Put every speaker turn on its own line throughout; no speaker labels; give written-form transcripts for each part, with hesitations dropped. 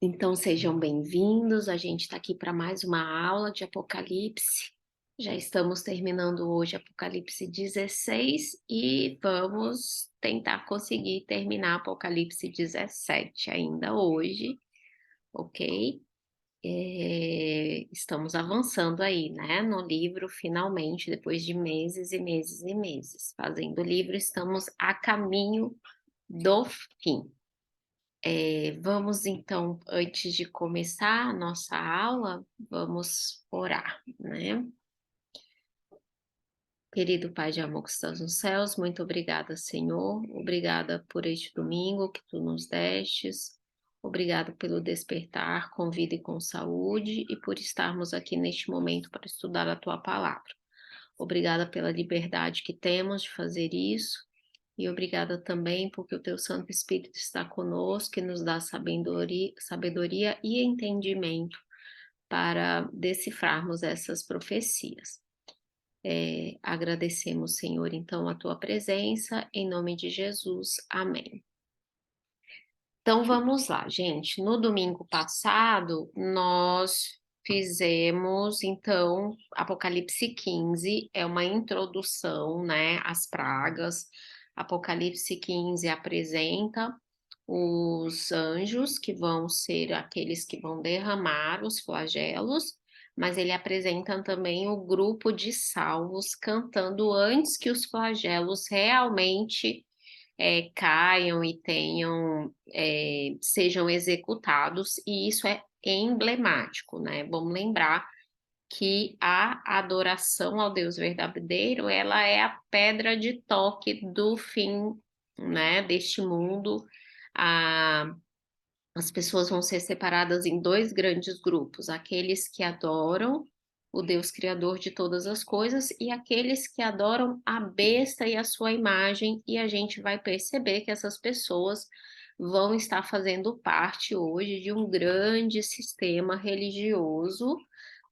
Então sejam bem-vindos, a gente está aqui para mais uma aula de Apocalipse. Já estamos terminando hoje Apocalipse 16 e vamos tentar conseguir terminar Apocalipse 17 ainda hoje, ok? Estamos avançando aí, né, no livro, finalmente, depois de meses e meses e meses fazendo o livro, estamos a caminho do fim. Vamos então, antes de começar a nossa aula, vamos orar, né? Querido Pai de amor que estás nos céus, muito obrigada, Senhor. Obrigada por este domingo que tu nos destes. Obrigada pelo despertar com vida e com saúde e por estarmos aqui neste momento para estudar a tua palavra. Obrigada pela liberdade que temos de fazer isso. E obrigada também porque o teu Santo Espírito está conosco e nos dá sabedoria e entendimento para decifrarmos essas profecias. Agradecemos, Senhor, então, a tua presença, em nome de Jesus. Amém. Então vamos lá, gente. No domingo passado, nós fizemos, então, Apocalipse 15, é uma introdução, né, às pragas. Apocalipse 15 apresenta os anjos, que vão ser aqueles que vão derramar os flagelos, mas ele apresenta também o grupo de salvos cantando antes que os flagelos realmente caiam e sejam executados, e isso é emblemático, né? Vamos lembrar que a adoração ao Deus verdadeiro, ela é a pedra de toque do fim, né, deste mundo. As pessoas vão ser separadas em dois grandes grupos: aqueles que adoram o Deus Criador de todas as coisas e aqueles que adoram a besta e a sua imagem, e a gente vai perceber que essas pessoas vão estar fazendo parte hoje de um grande sistema religioso,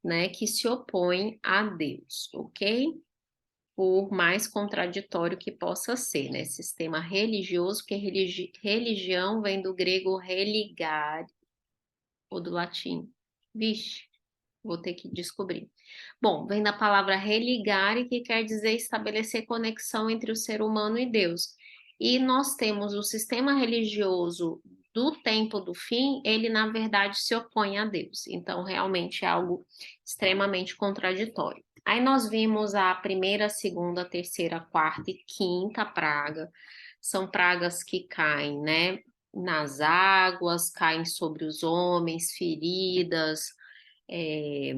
né, que se opõe a Deus, ok? Por mais contraditório que possa ser, né? Sistema religioso, porque religião vem do grego religare, ou do latim. Vixe, vou ter que descobrir. Bom, vem da palavra religare, que quer dizer estabelecer conexão entre o ser humano e Deus. E nós temos o sistema religioso do tempo do fim, ele na verdade se opõe a Deus. Então, realmente é algo extremamente contraditório. Aí nós vimos a primeira, segunda, terceira, quarta e quinta praga. São pragas que caem, né, nas águas, caem sobre os homens, feridas, é,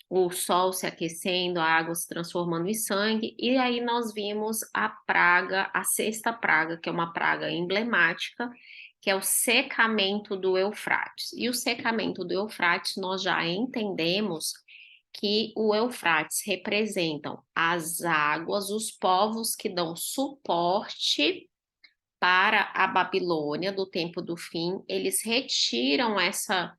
o sol se aquecendo, a água se transformando em sangue, e aí nós vimos a praga, a sexta praga, que é uma praga emblemática, que é o secamento do Eufrates. E o secamento do Eufrates, nós já entendemos que o Eufrates representam as águas, os povos que dão suporte para a Babilônia do tempo do fim. Eles retiram essa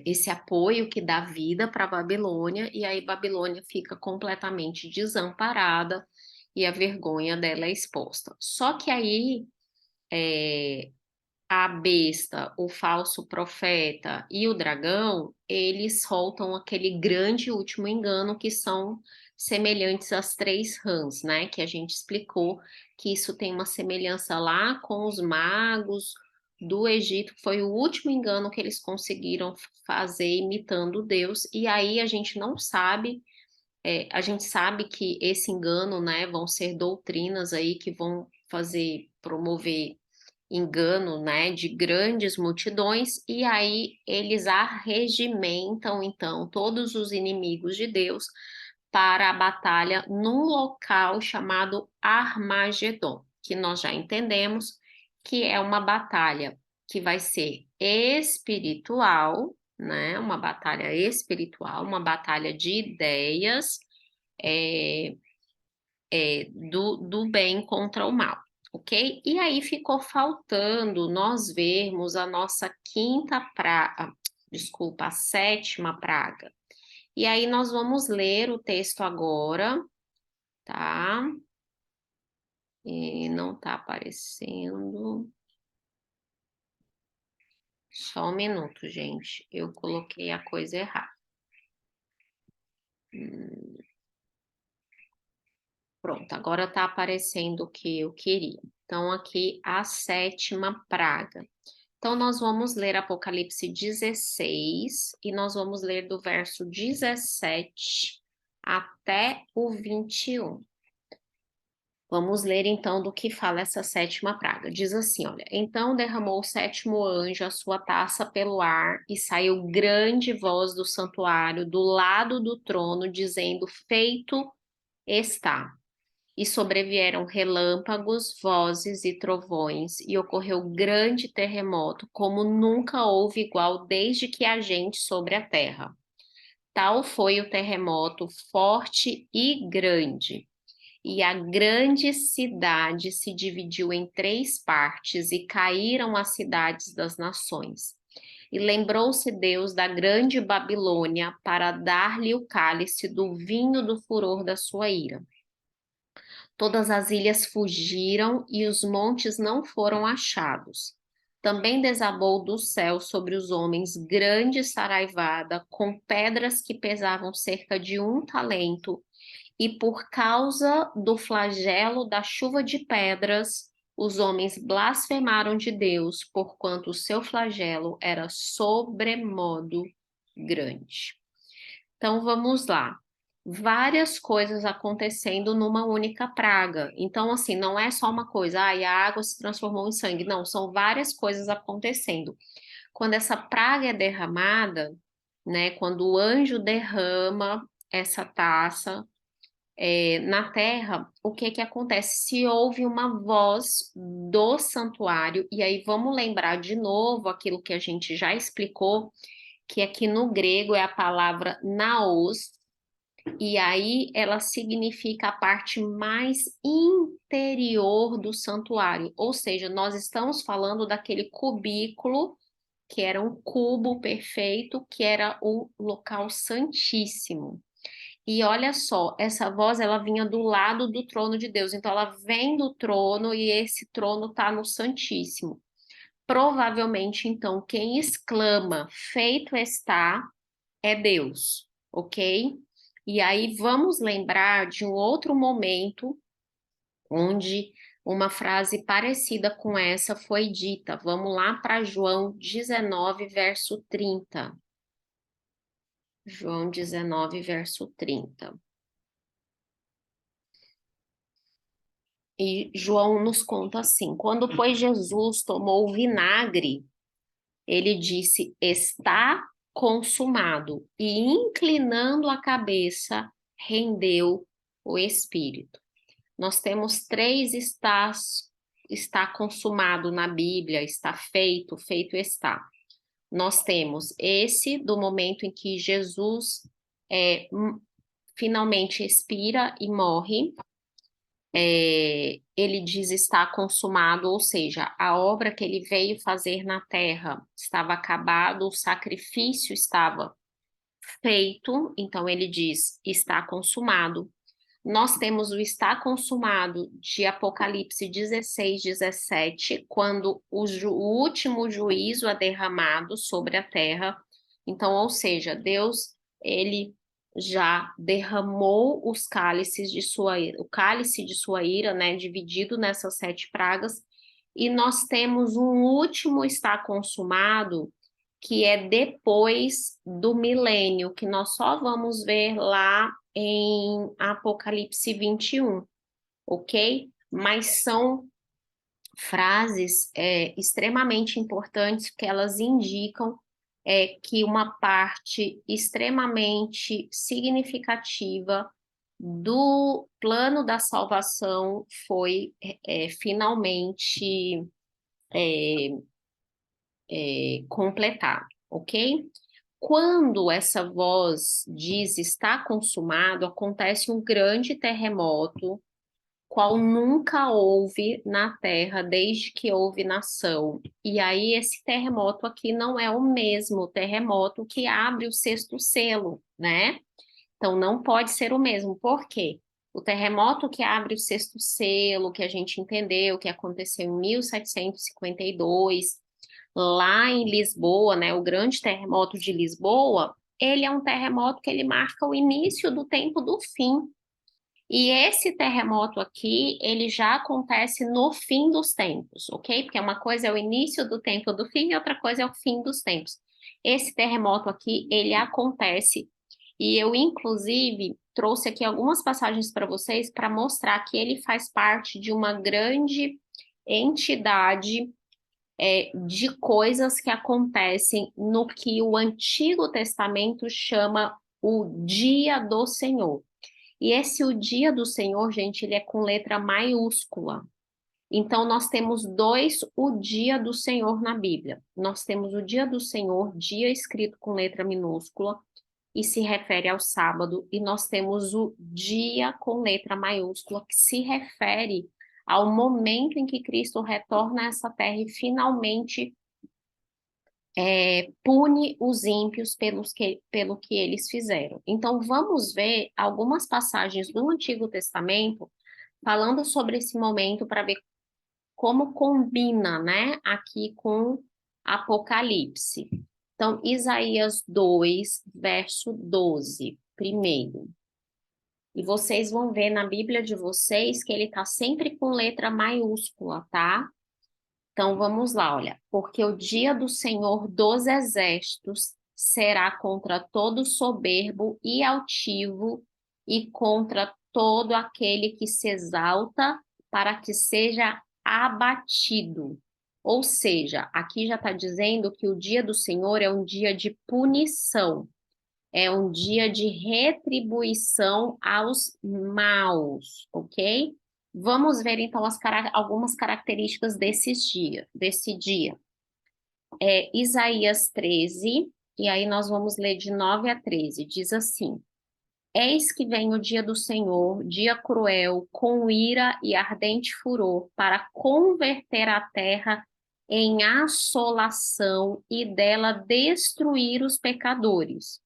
esse apoio que dá vida para a Babilônia, e aí Babilônia fica completamente desamparada e a vergonha dela é exposta. Só que aí a besta, o falso profeta e o dragão, eles soltam aquele grande último engano que são semelhantes às três rãs, né? Que a gente explicou que isso tem uma semelhança lá com os magos do Egito, que foi o último engano que eles conseguiram fazer imitando Deus, e aí a gente não sabe, a gente sabe que esse engano, né, vão ser doutrinas aí que vão promover engano, né, de grandes multidões, e aí eles arregimentam, então, todos os inimigos de Deus para a batalha num local chamado Armagedon, que nós já entendemos que é uma batalha que vai ser espiritual, né, uma batalha espiritual, uma batalha de ideias, é, do bem contra o mal, ok? E aí ficou faltando nós vermos a nossa a sétima praga. E aí nós vamos ler o texto agora, tá? E não tá aparecendo. Só um minuto, gente. Eu coloquei a coisa errada. Pronto, agora tá aparecendo o que eu queria. Então, aqui a 7ª praga. Então, nós vamos ler Apocalipse 16 e nós vamos ler do verso 17 até o 21. Vamos ler então do que fala essa 7ª praga. Diz assim, olha: então derramou o 7º anjo a sua taça pelo ar e saiu grande voz do santuário do lado do trono, dizendo: feito está. E sobrevieram relâmpagos, vozes e trovões, e ocorreu grande terremoto, como nunca houve igual desde que há gente sobre a terra. Tal foi o terremoto forte e grande. E a grande cidade se dividiu em 3 partes, e caíram as cidades das nações. E lembrou-se Deus da grande Babilônia para dar-lhe o cálice do vinho do furor da sua ira. Todas as ilhas fugiram e os montes não foram achados. Também desabou do céu sobre os homens grande saraivada, com pedras que pesavam cerca de 1 talento, e por causa do flagelo da chuva de pedras, os homens blasfemaram de Deus, porquanto o seu flagelo era sobremodo grande. Então vamos lá. Várias coisas acontecendo numa única praga. Então, assim, não é só uma coisa, e a água se transformou em sangue. Não, são várias coisas acontecendo. Quando essa praga é derramada, né, quando o anjo derrama essa taça na terra, o que que acontece? Se houve uma voz do santuário, e aí vamos lembrar de novo aquilo que a gente já explicou, que aqui no grego é a palavra naos, e aí ela significa a parte mais interior do santuário, ou seja, nós estamos falando daquele cubículo que era um cubo perfeito, que era o local santíssimo. E olha só, essa voz ela vinha do lado do trono de Deus, então ela vem do trono e esse trono está no Santíssimo. Provavelmente, então, quem exclama feito está é Deus, ok? E aí vamos lembrar de um outro momento onde uma frase parecida com essa foi dita. Vamos lá para João 19, verso 30. João 19, verso 30. E João nos conta assim: quando, pois, Jesus tomou o vinagre, ele disse: está consumado, e inclinando a cabeça, rendeu o espírito. Nós temos 3 está consumado na Bíblia, está feito, feito está. Nós temos esse do momento em que Jesus finalmente expira e morre. Ele diz está consumado, ou seja, a obra que ele veio fazer na terra estava acabado, o sacrifício estava feito, então ele diz está consumado. Nós temos o está consumado de Apocalipse 16, 17, quando o último juízo é derramado sobre a terra. Então, ou seja, Deus, ele já derramou os cálices de sua ira, o cálice de sua ira, né, dividido nessas 7 pragas, e nós temos um último está consumado, que é depois do milênio, que nós só vamos ver lá em Apocalipse 21, ok? Mas são frases extremamente importantes, porque elas indicam que uma parte extremamente significativa do plano da salvação foi finalmente completado, ok? Quando essa voz diz está consumado, acontece um grande terremoto, qual nunca houve na Terra desde que houve nação. E aí esse terremoto aqui não é o mesmo terremoto que abre o 6º selo, né? Então não pode ser o mesmo. Por quê? O terremoto que abre o 6º selo, que a gente entendeu que aconteceu em 1752, lá em Lisboa, né, o grande terremoto de Lisboa, ele é um terremoto que ele marca o início do tempo do fim. E esse terremoto aqui, ele já acontece no fim dos tempos, ok? Porque uma coisa é o início do tempo do fim e outra coisa é o fim dos tempos. Esse terremoto aqui, ele acontece, e eu, inclusive, trouxe aqui algumas passagens para vocês para mostrar que ele faz parte de uma grande entidade de coisas que acontecem no que o Antigo Testamento chama o Dia do Senhor. E esse o Dia do Senhor, gente, ele é com letra maiúscula. Então, nós temos dois o Dia do Senhor na Bíblia. Nós temos o Dia do Senhor, dia escrito com letra minúscula, e se refere ao sábado, e nós temos o dia com letra maiúscula, que se refere ao momento em que Cristo retorna a essa terra e finalmente pune os ímpios pelo que eles fizeram. Então, vamos ver algumas passagens do Antigo Testamento falando sobre esse momento para ver como combina, né, aqui com Apocalipse. Então, Isaías 2, verso 12, primeiro. E vocês vão ver na Bíblia de vocês que ele está sempre com letra maiúscula, tá? Então vamos lá, olha. Porque o dia do Senhor dos Exércitos será contra todo soberbo e altivo e contra todo aquele que se exalta para que seja abatido. Ou seja, aqui já está dizendo que o dia do Senhor é um dia de punição, é um dia de retribuição aos maus, ok? Vamos ver então algumas características desse dia. Isaías 13, e aí nós vamos ler de 9 a 13, diz assim: Eis que vem o dia do Senhor, dia cruel, com ira e ardente furor, para converter a terra em assolação e dela destruir os pecadores.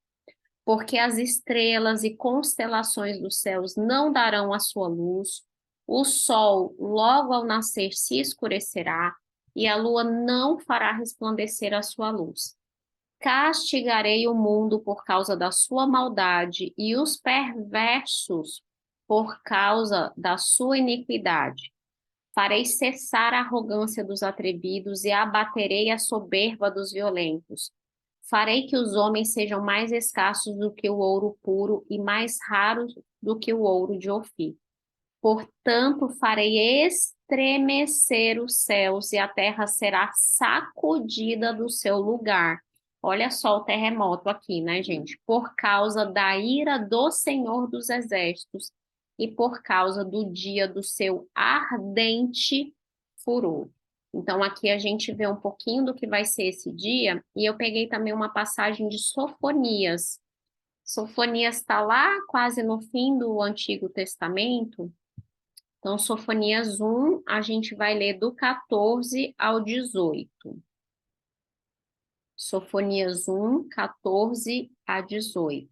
Porque as estrelas e constelações dos céus não darão a sua luz, o sol logo ao nascer se escurecerá, e a lua não fará resplandecer a sua luz. Castigarei o mundo por causa da sua maldade e os perversos por causa da sua iniquidade. Farei cessar a arrogância dos atrevidos e abaterei a soberba dos violentos. Farei que os homens sejam mais escassos do que o ouro puro e mais raros do que o ouro de Ofir. Portanto, farei estremecer os céus e a terra será sacudida do seu lugar. Olha só o terremoto aqui, né, gente? Por causa da ira do Senhor dos Exércitos e por causa do dia do seu ardente furor. Então, aqui a gente vê um pouquinho do que vai ser esse dia, e eu peguei também uma passagem de Sofonias. Sofonias está lá quase no fim do Antigo Testamento. Então, Sofonias 1, a gente vai ler do 14 ao 18. Sofonias 1, 14 a 18.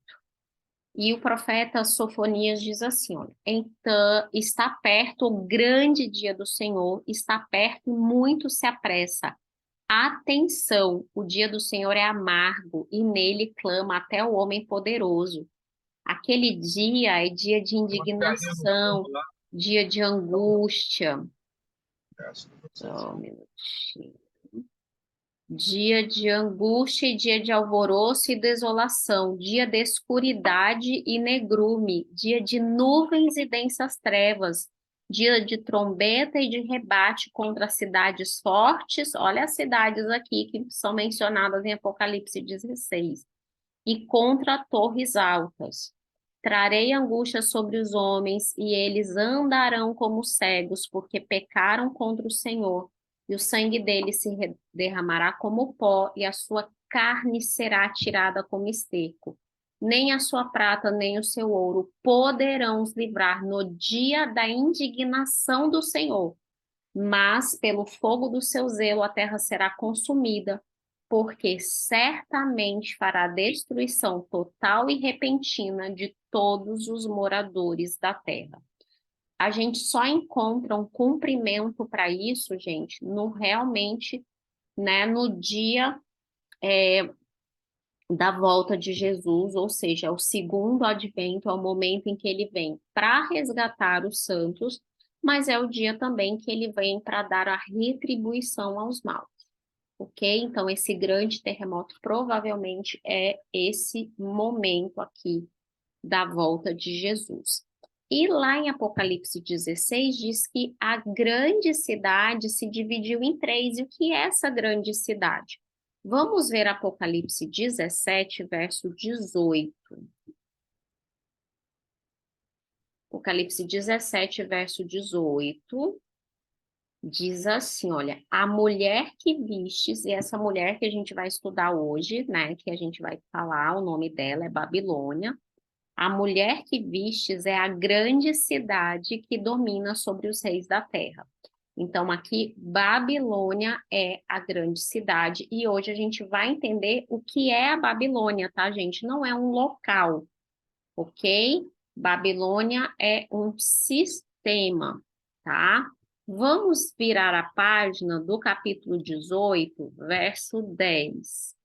E o profeta Sofonias diz assim, olha, então está perto o grande dia do Senhor, está perto e muito se apressa. Atenção, o dia do Senhor é amargo e nele clama até o homem poderoso. Aquele dia é dia de indignação, dia de angústia. Só um minutinho. Dia de angústia e dia de alvoroço e desolação, dia de escuridade e negrume, dia de nuvens e densas trevas, dia de trombeta e de rebate contra cidades fortes. Olha as cidades aqui que são mencionadas em Apocalipse 16. E contra torres altas. Trarei angústia sobre os homens, e eles andarão como cegos, porque pecaram contra o Senhor, e o sangue deles se derramará como pó, e a sua carne será tirada como esterco. Nem a sua prata, nem o seu ouro poderão os livrar no dia da indignação do Senhor. Mas pelo fogo do seu zelo a terra será consumida, porque certamente fará destruição total e repentina de todos os moradores da terra. A gente só encontra um cumprimento para isso, gente, no realmente né, no dia da volta de Jesus, ou seja, o segundo advento, é o momento em que ele vem para resgatar os santos, mas é o dia também que ele vem para dar a retribuição aos maus, ok? Então, esse grande terremoto provavelmente é esse momento aqui da volta de Jesus. E lá em Apocalipse 16 diz que a grande cidade se dividiu em três. E o que é essa grande cidade? Vamos ver Apocalipse 17, verso 18. Apocalipse 17, verso 18, diz assim, olha, a mulher que vistes, e essa mulher que a gente vai estudar hoje, né, que a gente vai falar, o nome dela é Babilônia. A mulher que vistes é a grande cidade que domina sobre os reis da terra. Então, aqui, Babilônia é a grande cidade, e hoje a gente vai entender o que é a Babilônia, tá, gente? Não é um local, ok? Babilônia é um sistema, tá? Vamos virar a página do capítulo 18, verso 10.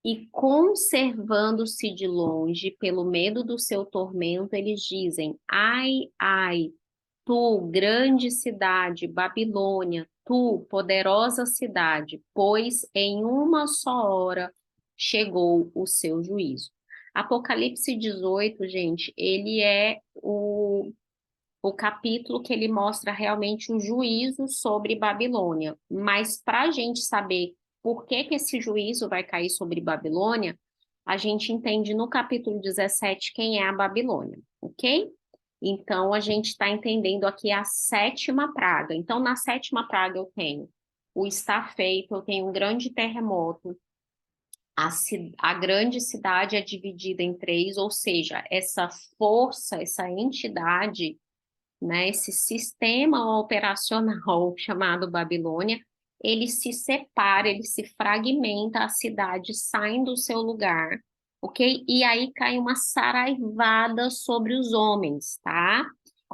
E conservando-se de longe, pelo medo do seu tormento, eles dizem: Ai, ai, tu, grande cidade, Babilônia, tu, poderosa cidade, pois em uma só hora chegou o seu juízo. Apocalipse 18, gente, ele é o capítulo que ele mostra realmente o juízo sobre Babilônia. Mas para a gente saber por que que esse juízo vai cair sobre Babilônia, a gente entende no capítulo 17 quem é a Babilônia, ok? Então, a gente está entendendo aqui a sétima praga. Então, na sétima praga eu tenho o está feito, eu tenho um grande terremoto, a grande cidade é dividida em três, ou seja, essa força, essa entidade, né, esse sistema operacional chamado Babilônia, ele se separa, ele se fragmenta, a cidade sai do seu lugar, ok? E aí cai uma saraivada sobre os homens, tá?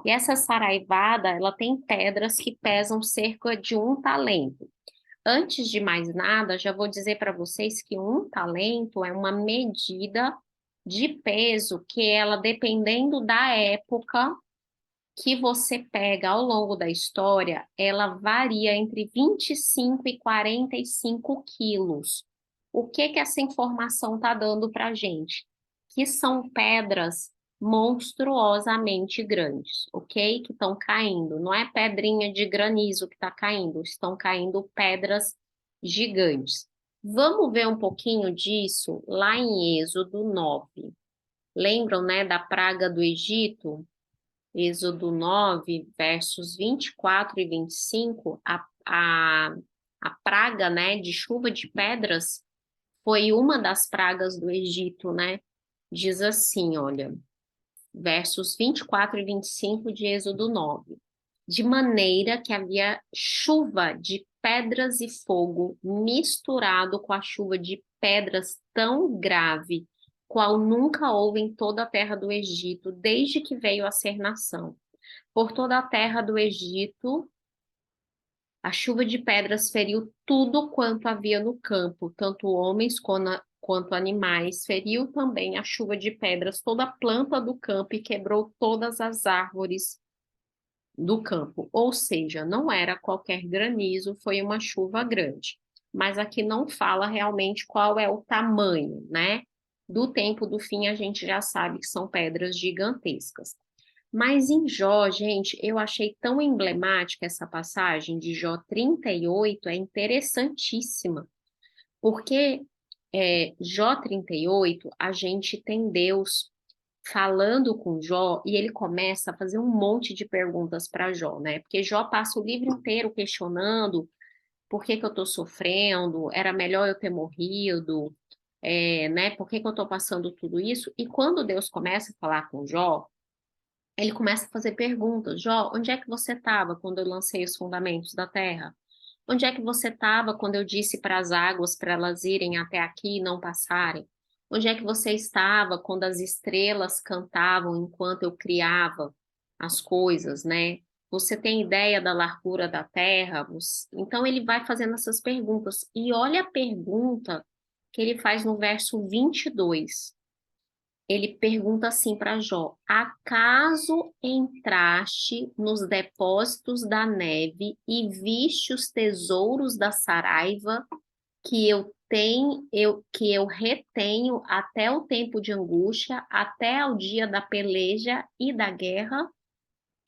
E essa saraivada, ela tem pedras que pesam cerca de 1 talento. Antes de mais nada, já vou dizer para vocês que 1 talento é uma medida de peso que ela, dependendo da época, que você pega ao longo da história, ela varia entre 25 e 45 quilos. O que que essa informação está dando para a gente? Que são pedras monstruosamente grandes, ok? Que estão caindo. Não é pedrinha de granizo que está caindo, estão caindo pedras gigantes. Vamos ver um pouquinho disso lá em Êxodo 9. Lembram, né, da praga do Egito? Êxodo 9, versos 24 e 25, a praga, né, de chuva de pedras foi uma das pragas do Egito, né? Diz assim, olha, versos 24 e 25 de Êxodo 9. De maneira que havia chuva de pedras e fogo misturado com a chuva de pedras tão grave, qual nunca houve em toda a terra do Egito, desde que veio a ser nação. Por toda a terra do Egito, a chuva de pedras feriu tudo quanto havia no campo, tanto homens quanto animais. Feriu também a chuva de pedras toda a planta do campo e quebrou todas as árvores do campo. Ou seja, não era qualquer granizo, foi uma chuva grande. Mas aqui não fala realmente qual é o tamanho, né? Do tempo do fim, a gente já sabe que são pedras gigantescas. Mas em Jó, gente, eu achei tão emblemática essa passagem de Jó 38, é interessantíssima, porque Jó 38, a gente tem Deus falando com Jó e ele começa a fazer um monte de perguntas para Jó, né? Porque Jó passa o livro inteiro questionando por que que eu estou sofrendo, era melhor eu ter morrido, né? Por que que eu estou passando tudo isso? E quando Deus começa a falar com Jó, ele começa a fazer perguntas. Jó, onde é que você estava quando eu lancei os fundamentos da terra? Onde é que você estava quando eu disse para as águas para elas irem até aqui e não passarem? Onde é que você estava quando as estrelas cantavam enquanto eu criava as coisas, né? Você tem ideia da largura da terra? Então, ele vai fazendo essas perguntas. E olha a pergunta que ele faz no verso 22. Ele pergunta assim para Jó: acaso entraste nos depósitos da neve e viste os tesouros da saraiva que eu retenho até o tempo de angústia, até o dia da peleja e da guerra?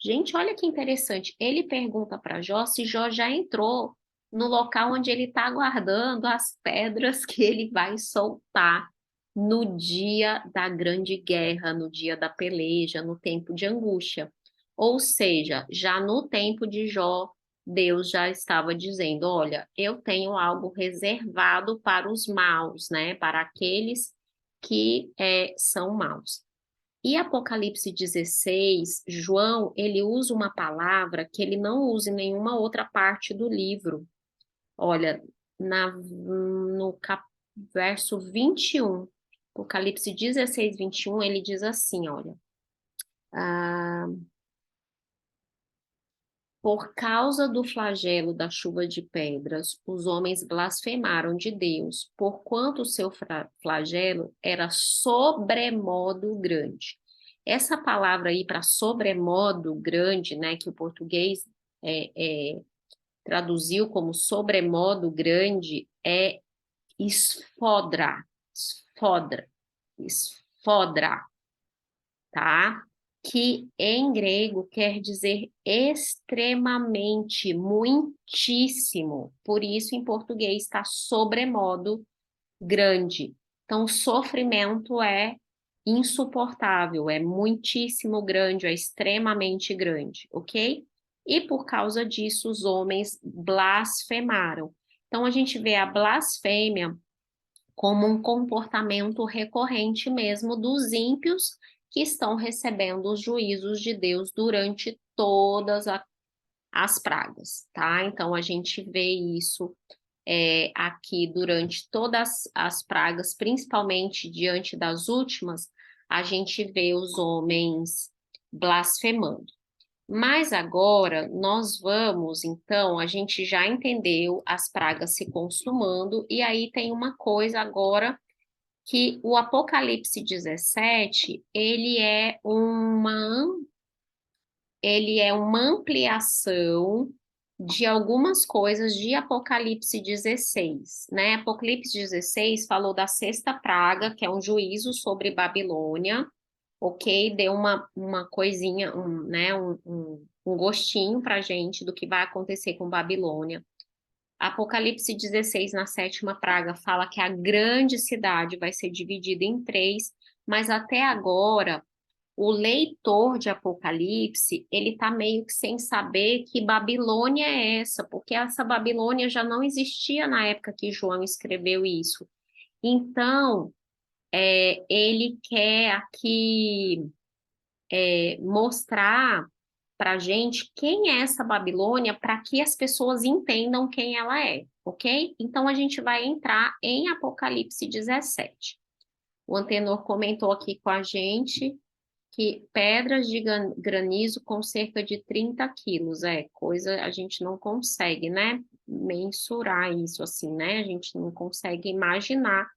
Gente, olha que interessante. Ele pergunta para Jó se Jó já entrou no local onde ele está guardando as pedras que ele vai soltar no dia da grande guerra, no dia da peleja, no tempo de angústia. Ou seja, já no tempo de Jó, Deus já estava dizendo: olha, eu tenho algo reservado para os maus, né? Para aqueles que são maus. E Apocalipse 16, João, ele usa uma palavra que ele não usa em nenhuma outra parte do livro. Olha, no verso 21, Apocalipse 16, 21, ele diz assim, olha, ah, por causa do flagelo da chuva de pedras, os homens blasfemaram de Deus, porquanto o seu flagelo era sobremodo grande. Essa palavra aí para sobremodo grande, né, que o português traduziu como sobremodo grande, é esfodra, esfodra, esfodra, tá? Que em grego quer dizer extremamente, muitíssimo. Por isso, em português, está sobremodo grande. Então, o sofrimento é insuportável, é muitíssimo grande, é extremamente grande, ok? E por causa disso, os homens blasfemaram. Então, a gente vê a blasfêmia como um comportamento recorrente mesmo dos ímpios que estão recebendo os juízos de Deus durante todas as pragas, tá? Então, a gente vê isso aqui durante todas as pragas, principalmente diante das últimas, a gente vê os homens blasfemando. Mas agora nós vamos, então, a gente já entendeu as pragas se consumando, e aí tem uma coisa agora que o Apocalipse 17, ele é uma ampliação de algumas coisas de Apocalipse 16, né? Apocalipse 16 falou da sexta praga, que é um juízo sobre Babilônia, ok? Deu uma coisinha, um gostinho para gente do que vai acontecer com Babilônia. Apocalipse 16, na sétima praga, fala que a grande cidade vai ser dividida em três, mas até agora o leitor de Apocalipse, ele está meio que sem saber que Babilônia é essa, porque essa Babilônia já não existia na época que João escreveu isso. Então, ele quer aqui mostrar para a gente quem é essa Babilônia, para que as pessoas entendam quem ela é, ok? Então, a gente vai entrar em Apocalipse 17. O Antenor comentou aqui com a gente que pedras de granizo com cerca de 30 quilos, coisa a gente não consegue, né, mensurar isso assim, né, a gente não consegue imaginar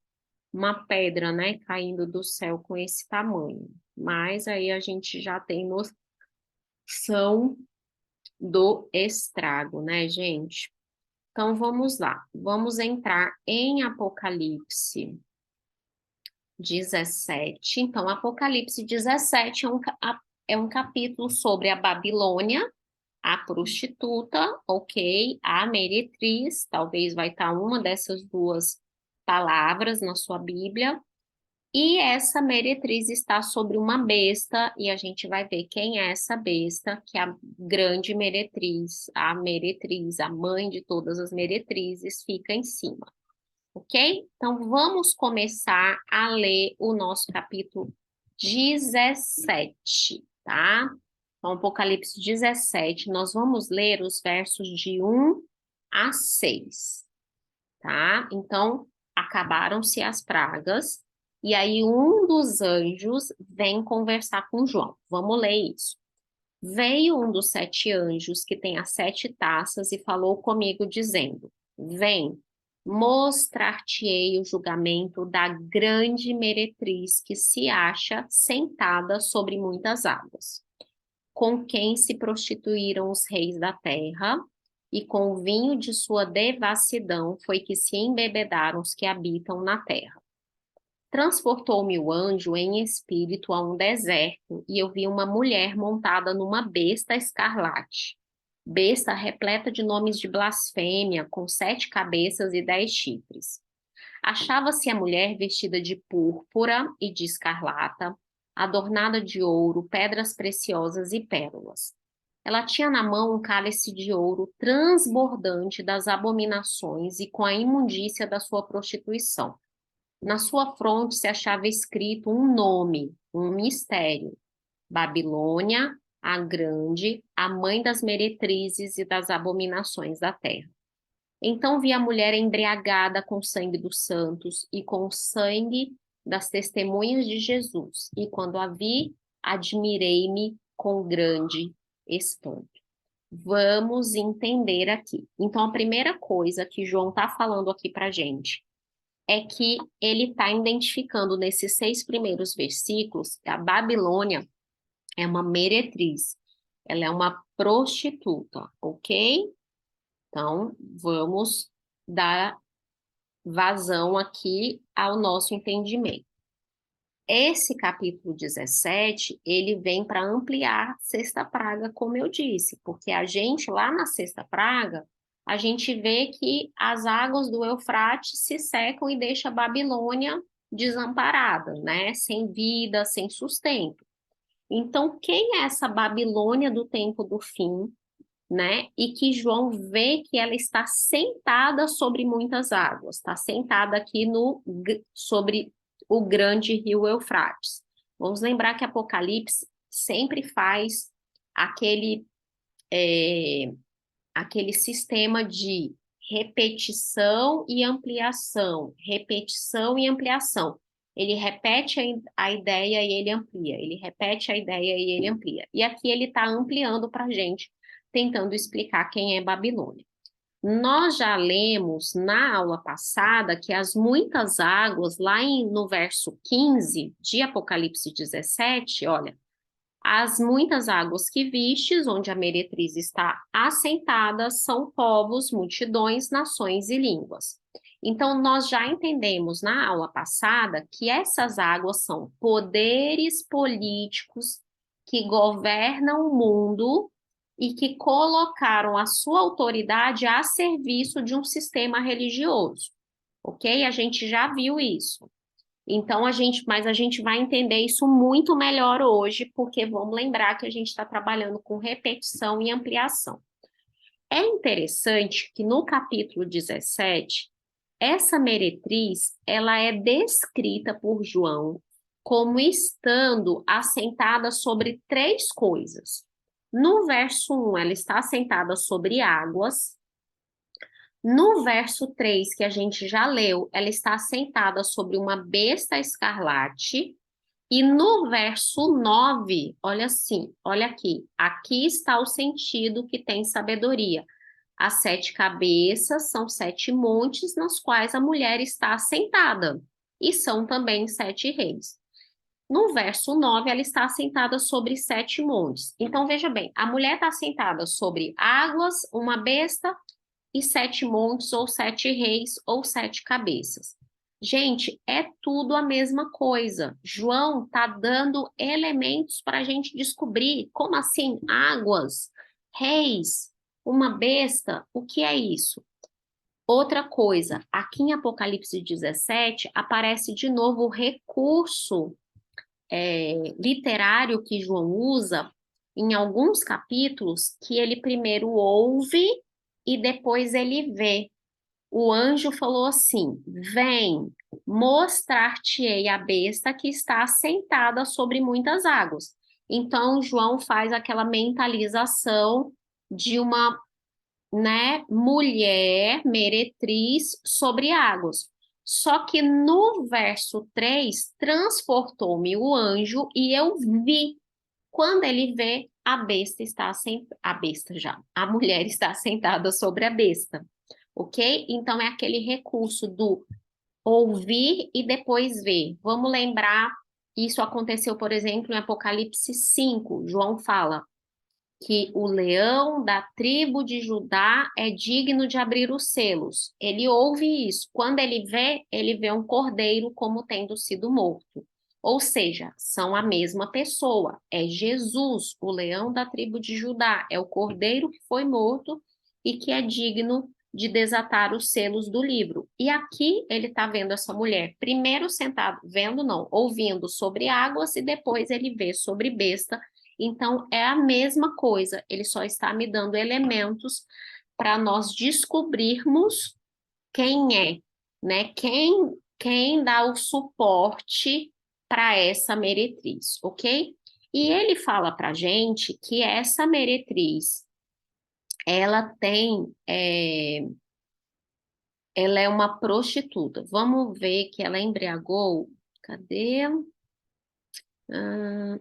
uma pedra, né, caindo do céu com esse tamanho, mas aí a gente já tem noção do estrago, né, gente? Então, vamos lá, vamos entrar em Apocalipse 17. Então, Apocalipse 17 é um capítulo sobre a Babilônia, a prostituta, ok? A meretriz, talvez vai estar uma dessas duas palavras na sua Bíblia. E essa meretriz está sobre uma besta, e a gente vai ver quem é essa besta, que é a grande meretriz, a mãe de todas as meretrizes, fica em cima. Ok? Então, vamos começar a ler o nosso capítulo 17, tá? Então, Apocalipse 17, nós vamos ler os versos de 1 a 6, tá? Então, acabaram-se as pragas, e aí um dos anjos vem conversar com João. Vamos ler isso. Veio um dos 7 anjos que tem as 7 taças e falou comigo dizendo: Vem, mostrar-te-ei o julgamento da grande meretriz que se acha sentada sobre muitas águas, com quem se prostituíram os reis da terra, e com o vinho de sua devassidão foi que se embebedaram os que habitam na terra. Transportou-me o anjo em espírito a um deserto, e eu vi uma mulher montada numa besta escarlate. Besta repleta de nomes de blasfêmia, com 7 cabeças e 10 chifres. Achava-se a mulher vestida de púrpura e de escarlata, adornada de ouro, pedras preciosas e pérolas. Ela tinha na mão um cálice de ouro transbordante das abominações e com a imundícia da sua prostituição. Na sua fronte se achava escrito um nome, um mistério: Babilônia, a Grande, a mãe das meretrizes e das abominações da terra. Então vi a mulher embriagada com o sangue dos santos e com o sangue das testemunhas de Jesus. E quando a vi, admirei-me com grande espanto. Vamos entender aqui. Então, a primeira coisa que João está falando aqui para gente é que ele está identificando nesses 6 primeiros versículos que a Babilônia é uma meretriz, ela é uma prostituta, ok? Então, vamos dar vazão aqui ao nosso entendimento. Esse capítulo 17, ele vem para ampliar a sexta praga, como eu disse, porque a gente, lá na sexta praga, a gente vê que as águas do Eufrates se secam e deixa a Babilônia desamparada, né? Sem vida, sem sustento. Então, quem é essa Babilônia do tempo do fim, né? E que João vê que ela está sentada sobre muitas águas, está sentada aqui sobre o grande rio Eufrates. Vamos lembrar que Apocalipse sempre faz aquele, aquele sistema de repetição e ampliação, repetição e ampliação. Ele repete a ideia e ele amplia, ele repete a ideia e ele amplia. E aqui ele está ampliando para a gente, tentando explicar quem é Babilônia. Nós já lemos na aula passada que as muitas águas, lá no verso 15 de Apocalipse 17, olha, as muitas águas que vistes, onde a meretriz está assentada, são povos, multidões, nações e línguas. Então, nós já entendemos na aula passada que essas águas são poderes políticos que governam o mundo e que colocaram a sua autoridade a serviço de um sistema religioso, ok? A gente já viu isso. Então, mas a gente vai entender isso muito melhor hoje, porque vamos lembrar que a gente está trabalhando com repetição e ampliação. É interessante que no capítulo 17, essa meretriz, ela é descrita por João como estando assentada sobre 3 coisas. No verso 1, ela está assentada sobre águas. No verso 3, que a gente já leu, ela está sentada sobre uma besta escarlate. E no verso 9, olha assim, olha aqui está o sentido que tem sabedoria. As 7 cabeças são 7 montes nos quais a mulher está sentada, e são também 7 reis. No verso 9, ela está sentada sobre 7 montes. Então, veja bem, a mulher está sentada sobre águas, uma besta e 7 montes, ou 7 reis, ou 7 cabeças. Gente, é tudo a mesma coisa. João está dando elementos para a gente descobrir. Como assim? Águas, reis, uma besta, o que é isso? Outra coisa, aqui em Apocalipse 17, aparece de novo o recurso literário que João usa em alguns capítulos, que ele primeiro ouve e depois ele vê. O anjo falou assim: Vem, mostrar-te-ei a besta que está sentada sobre muitas águas. Então, João faz aquela mentalização de uma, né, mulher meretriz sobre águas. Só que no verso 3, transportou-me o anjo e eu vi. Quando ele vê, a besta está a besta já, a mulher está sentada sobre a besta, ok? Então é aquele recurso do ouvir e depois ver. Vamos lembrar, isso aconteceu, por exemplo, em Apocalipse 5. João fala que o leão da tribo de Judá é digno de abrir os selos. Ele ouve isso. Quando ele vê um cordeiro como tendo sido morto. Ou seja, são a mesma pessoa. É Jesus, o leão da tribo de Judá. É o cordeiro que foi morto e que é digno de desatar os selos do livro. E aqui ele está vendo essa mulher, primeiro sentado, vendo não, ouvindo sobre águas e depois ele vê sobre besta. Então, é a mesma coisa, ele só está me dando elementos para nós descobrirmos quem é, né? Quem dá o suporte para essa meretriz, ok? E ele fala para a gente que essa meretriz, ela ela é uma prostituta. Vamos ver que ela embriagou. Cadê?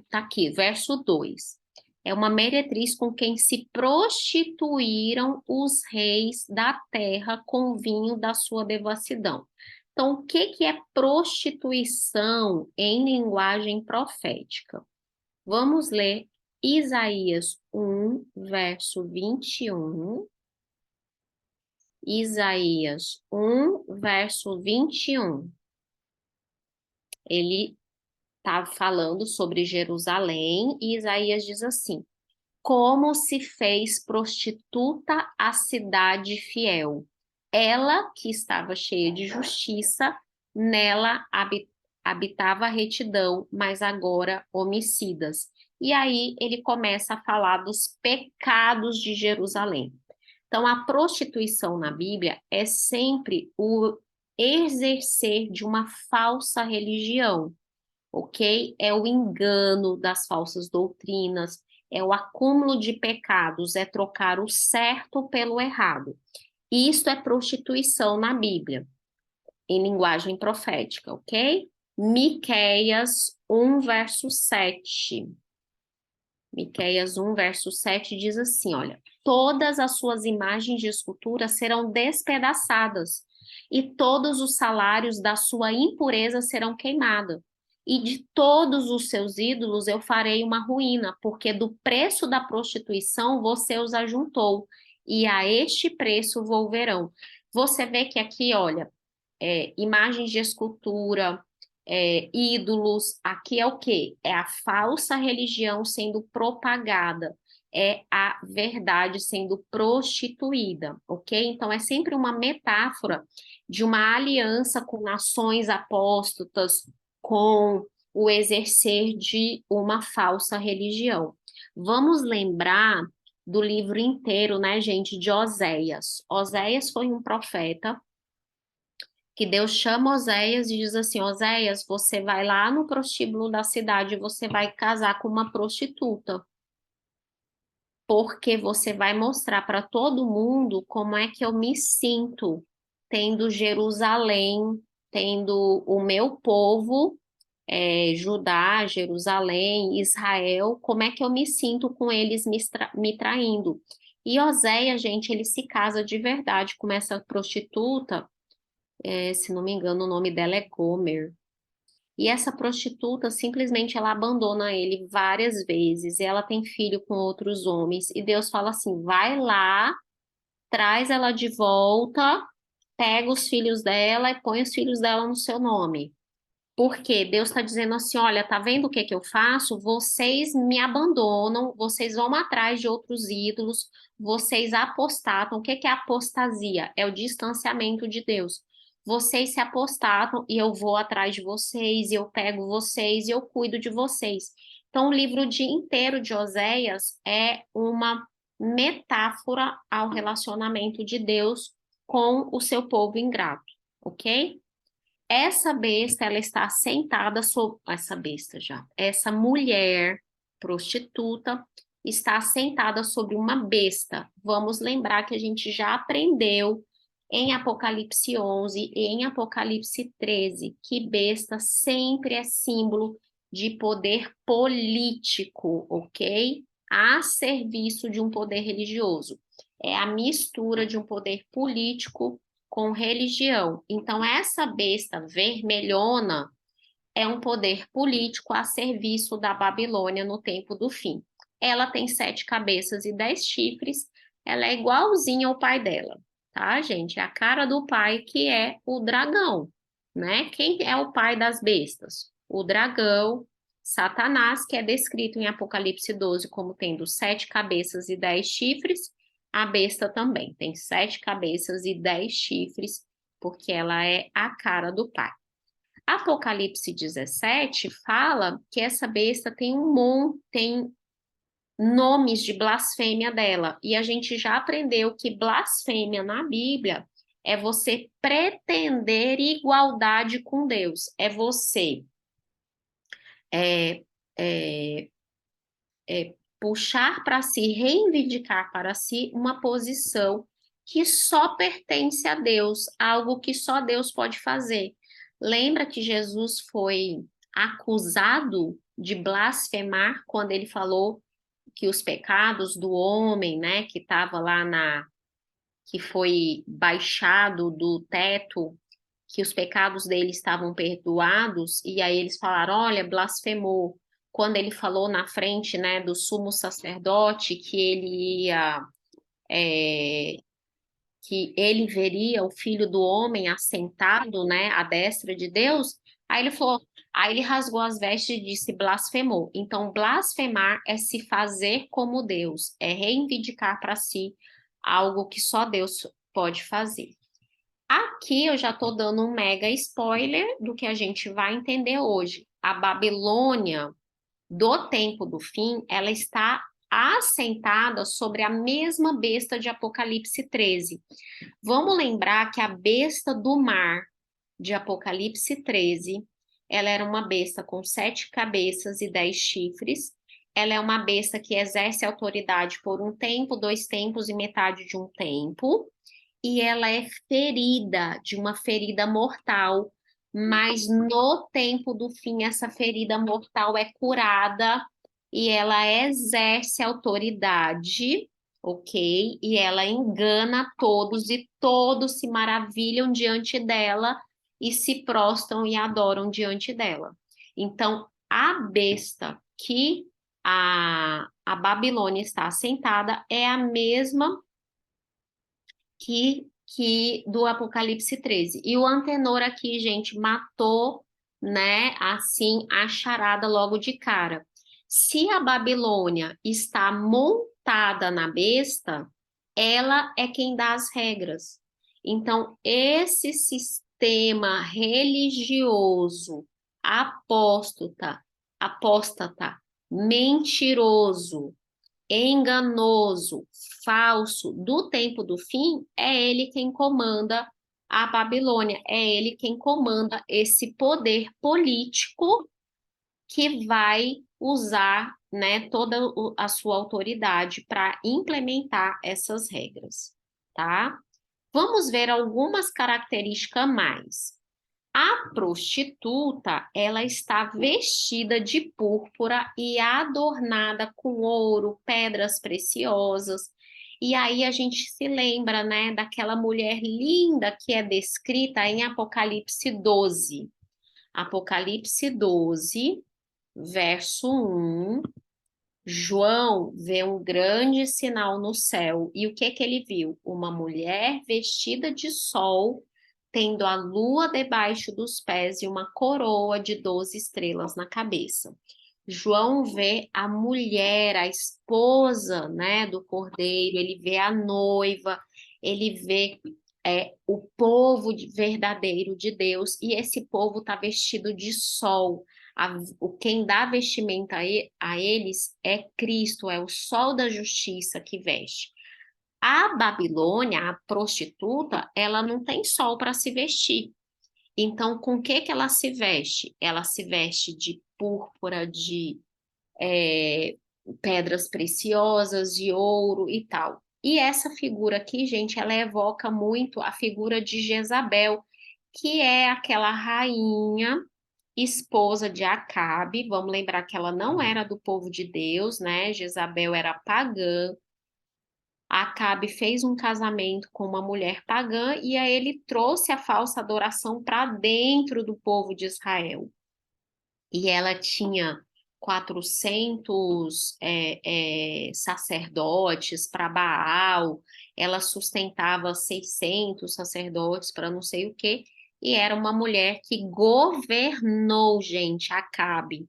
Tá aqui, verso 2. É uma meretriz com quem se prostituíram os reis da terra com o vinho da sua devassidão. Então, o que que é prostituição em linguagem profética? Vamos ler Isaías 1, verso 21. Isaías 1, verso 21. Ele está falando sobre Jerusalém e Isaías diz assim: como se fez prostituta a cidade fiel. Ela, que estava cheia de justiça, nela habitava retidão, mas agora homicidas. E aí ele começa a falar dos pecados de Jerusalém. Então, a prostituição na Bíblia é sempre o exercer de uma falsa religião, ok? É o engano das falsas doutrinas, é o acúmulo de pecados, é trocar o certo pelo errado. Isto é prostituição na Bíblia, em linguagem profética, ok? Miqueias 1, verso 7. Miqueias 1, verso 7 diz assim, olha, todas as suas imagens de escultura serão despedaçadas, e todos os salários da sua impureza serão queimados. E de todos os seus ídolos eu farei uma ruína, porque do preço da prostituição você os ajuntou, e a este preço volverão. Você vê que aqui, olha, imagens de escultura, ídolos, aqui é o quê? É a falsa religião sendo propagada, é a verdade sendo prostituída, ok? Então é sempre uma metáfora de uma aliança com nações apóstatas, com o exercer de uma falsa religião. Vamos lembrar do livro inteiro, né, gente, de Oséias. Oséias foi um profeta que Deus chama Oséias e diz assim, Oséias, você vai lá no prostíbulo da cidade e você vai casar com uma prostituta, porque você vai mostrar para todo mundo como é que eu me sinto tendo Jerusalém, tendo o meu povo, Judá, Jerusalém, Israel, como é que eu me sinto com eles me traindo. E Oséias, gente, ele se casa de verdade com essa prostituta, se não me engano, o nome dela é Gomer. E essa prostituta simplesmente ela abandona ele várias vezes. E ela tem filho com outros homens. E Deus fala assim: vai lá, traz ela de volta, pega os filhos dela e põe os filhos dela no seu nome. Porque Deus está dizendo assim: olha, tá vendo o que que eu faço? Vocês me abandonam, vocês vão atrás de outros ídolos, vocês apostatam. O que que é apostasia? É o distanciamento de Deus. Vocês se apostatam e eu vou atrás de vocês, e eu pego vocês e eu cuido de vocês. Então, o livro inteiro de Oséias é uma metáfora ao relacionamento de Deus com o seu povo ingrato, ok? Essa besta, ela está sentada sobre essa besta já. Essa mulher prostituta está sentada sobre uma besta. Vamos lembrar que a gente já aprendeu em Apocalipse 11 e em Apocalipse 13 que besta sempre é símbolo de poder político, ok? a serviço de um poder religioso. É a mistura de um poder político com religião. Então, essa besta vermelhona é um poder político a serviço da Babilônia no tempo do fim. Ela tem 7 cabeças e 10 chifres, ela é igualzinha ao pai dela, tá, gente? É a cara do pai que é o dragão, né? Quem é o pai das bestas? O dragão, Satanás, que é descrito em Apocalipse 12 como tendo 7 cabeças e 10 chifres. A besta também tem 7 cabeças e 10 chifres, porque ela é a cara do pai. Apocalipse 17 fala que essa besta tem nomes de blasfêmia dela, e a gente já aprendeu que blasfêmia na Bíblia é você pretender igualdade com Deus, é você é, é, puxar para si, reivindicar para si uma posição que só pertence a Deus, algo que só Deus pode fazer. Lembra que Jesus foi acusado de blasfemar quando ele falou que os pecados do homem, né, que estava lá que foi baixado do teto, que os pecados dele estavam perdoados, e aí eles falaram, olha, blasfemou. Quando ele falou na frente, né, do sumo sacerdote que ele ia, é, que ele veria o Filho do Homem assentado, né, à destra de Deus, aí ele falou, aí ele rasgou as vestes e disse, blasfemou. Então, blasfemar é se fazer como Deus, é reivindicar para si algo que só Deus pode fazer. Aqui eu já estou dando um mega spoiler do que a gente vai entender hoje. A Babilônia do tempo do fim, ela está assentada sobre a mesma besta de Apocalipse 13. Vamos lembrar que a besta do mar de Apocalipse 13, ela era uma besta com 7 cabeças e 10 chifres. Ela é uma besta que exerce autoridade por um tempo, 2 tempos e metade de um tempo, e ela é ferida de uma ferida mortal, mas no tempo do fim essa ferida mortal é curada e ela exerce autoridade, ok? E ela engana todos e todos se maravilham diante dela e se prostram e adoram diante dela. Então, a besta que a Babilônia está assentada é a mesma que do Apocalipse 13. E o Antenor aqui, gente, matou, né, assim, a charada logo de cara. Se a Babilônia está montada na besta, ela é quem dá as regras. Então, esse sistema religioso apóstata, mentiroso, enganoso, falso do tempo do fim, é ele quem comanda a Babilônia, é ele quem comanda esse poder político que vai usar, né, toda a sua autoridade para implementar essas regras, tá? Vamos ver algumas características a mais. A prostituta, ela está vestida de púrpura e adornada com ouro, pedras preciosas. E aí a gente se lembra, né, daquela mulher linda que é descrita em Apocalipse 12. Apocalipse 12, verso 1. João vê um grande sinal no céu. E o que que ele viu? Uma mulher vestida de sol, tendo a lua debaixo dos pés e uma coroa de 12 estrelas na cabeça. João vê a mulher, a esposa, né, do cordeiro, ele vê a noiva, ele vê o povo verdadeiro de Deus, e esse povo está vestido de sol. Quem dá vestimenta a eles é Cristo, é o sol da justiça que veste. A Babilônia, a prostituta, ela não tem sol para se vestir. Então, com o que ela se veste? Ela se veste de púrpura, de pedras preciosas, de ouro e tal. E essa figura aqui, gente, ela evoca muito a figura de Jezabel, que é aquela rainha esposa de Acabe. Vamos lembrar que ela não era do povo de Deus, né? Jezabel era pagã. Acabe fez um casamento com uma mulher pagã e aí ele trouxe a falsa adoração para dentro do povo de Israel. E ela tinha 400 sacerdotes para Baal, ela sustentava 600 sacerdotes para não sei o quê, e era uma mulher que governou, gente, Acabe.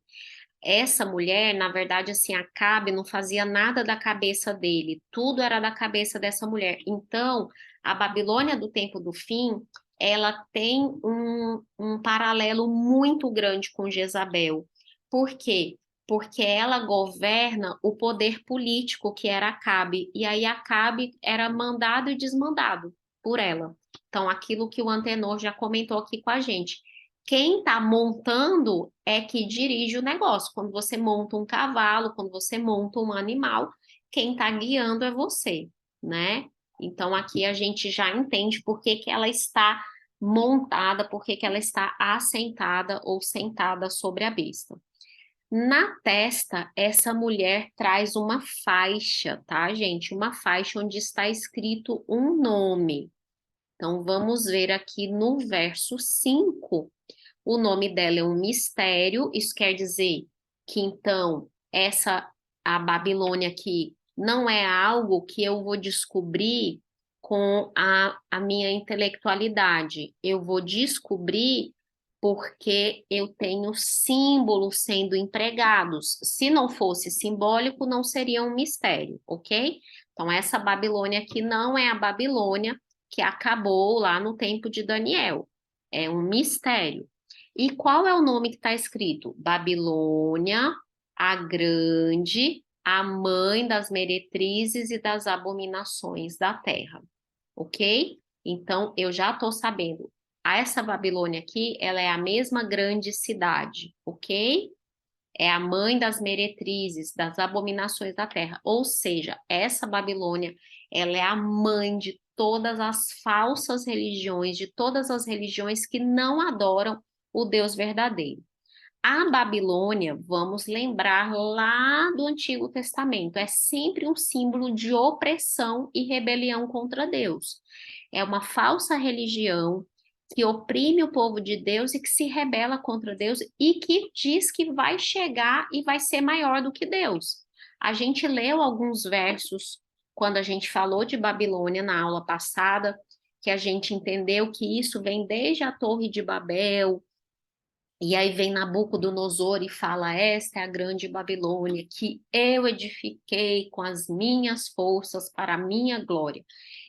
Essa mulher, na verdade, assim, Acabe não fazia nada da cabeça dele, tudo era da cabeça dessa mulher. Então, a Babilônia do tempo do fim, ela tem um paralelo muito grande com Jezabel. Por quê? Porque ela governa o poder político que era Acabe, e aí Acabe era mandado e desmandado por ela. Então, aquilo que o Antenor já comentou aqui com a gente. Quem está montando é que dirige o negócio. Quando você monta um cavalo, quando você monta um animal, quem está guiando é você, né? Então aqui a gente já entende por que que ela está montada, por que que ela está assentada ou sentada sobre a besta. Na testa, essa mulher traz uma faixa, tá, gente? Uma faixa onde está escrito um nome. Então vamos ver aqui no verso 5. O nome dela é um mistério, isso quer dizer que então a Babilônia aqui não é algo que eu vou descobrir com a minha intelectualidade. Eu vou descobrir porque eu tenho símbolos sendo empregados. Se não fosse simbólico, não seria um mistério, ok? Então, essa Babilônia aqui não é a Babilônia que acabou lá no tempo de Daniel. É um mistério. E qual é o nome que está escrito? Babilônia, a grande, a mãe das meretrizes e das abominações da terra, ok? Então, eu já estou sabendo. Essa Babilônia aqui, ela é a mesma grande cidade, ok? É a mãe das meretrizes, das abominações da terra. Ou seja, essa Babilônia, ela é a mãe de todas as falsas religiões, de todas as religiões que não adoram o Deus verdadeiro. A Babilônia, vamos lembrar lá do Antigo Testamento, é sempre um símbolo de opressão e rebelião contra Deus. É uma falsa religião que oprime o povo de Deus e que se rebela contra Deus e que diz que vai chegar e vai ser maior do que Deus. A gente leu alguns versos quando a gente falou de Babilônia na aula passada, que a gente entendeu que isso vem desde a Torre de Babel, e aí vem Nabucodonosor e fala: esta é a grande Babilônia que eu edifiquei com as minhas forças para a minha glória.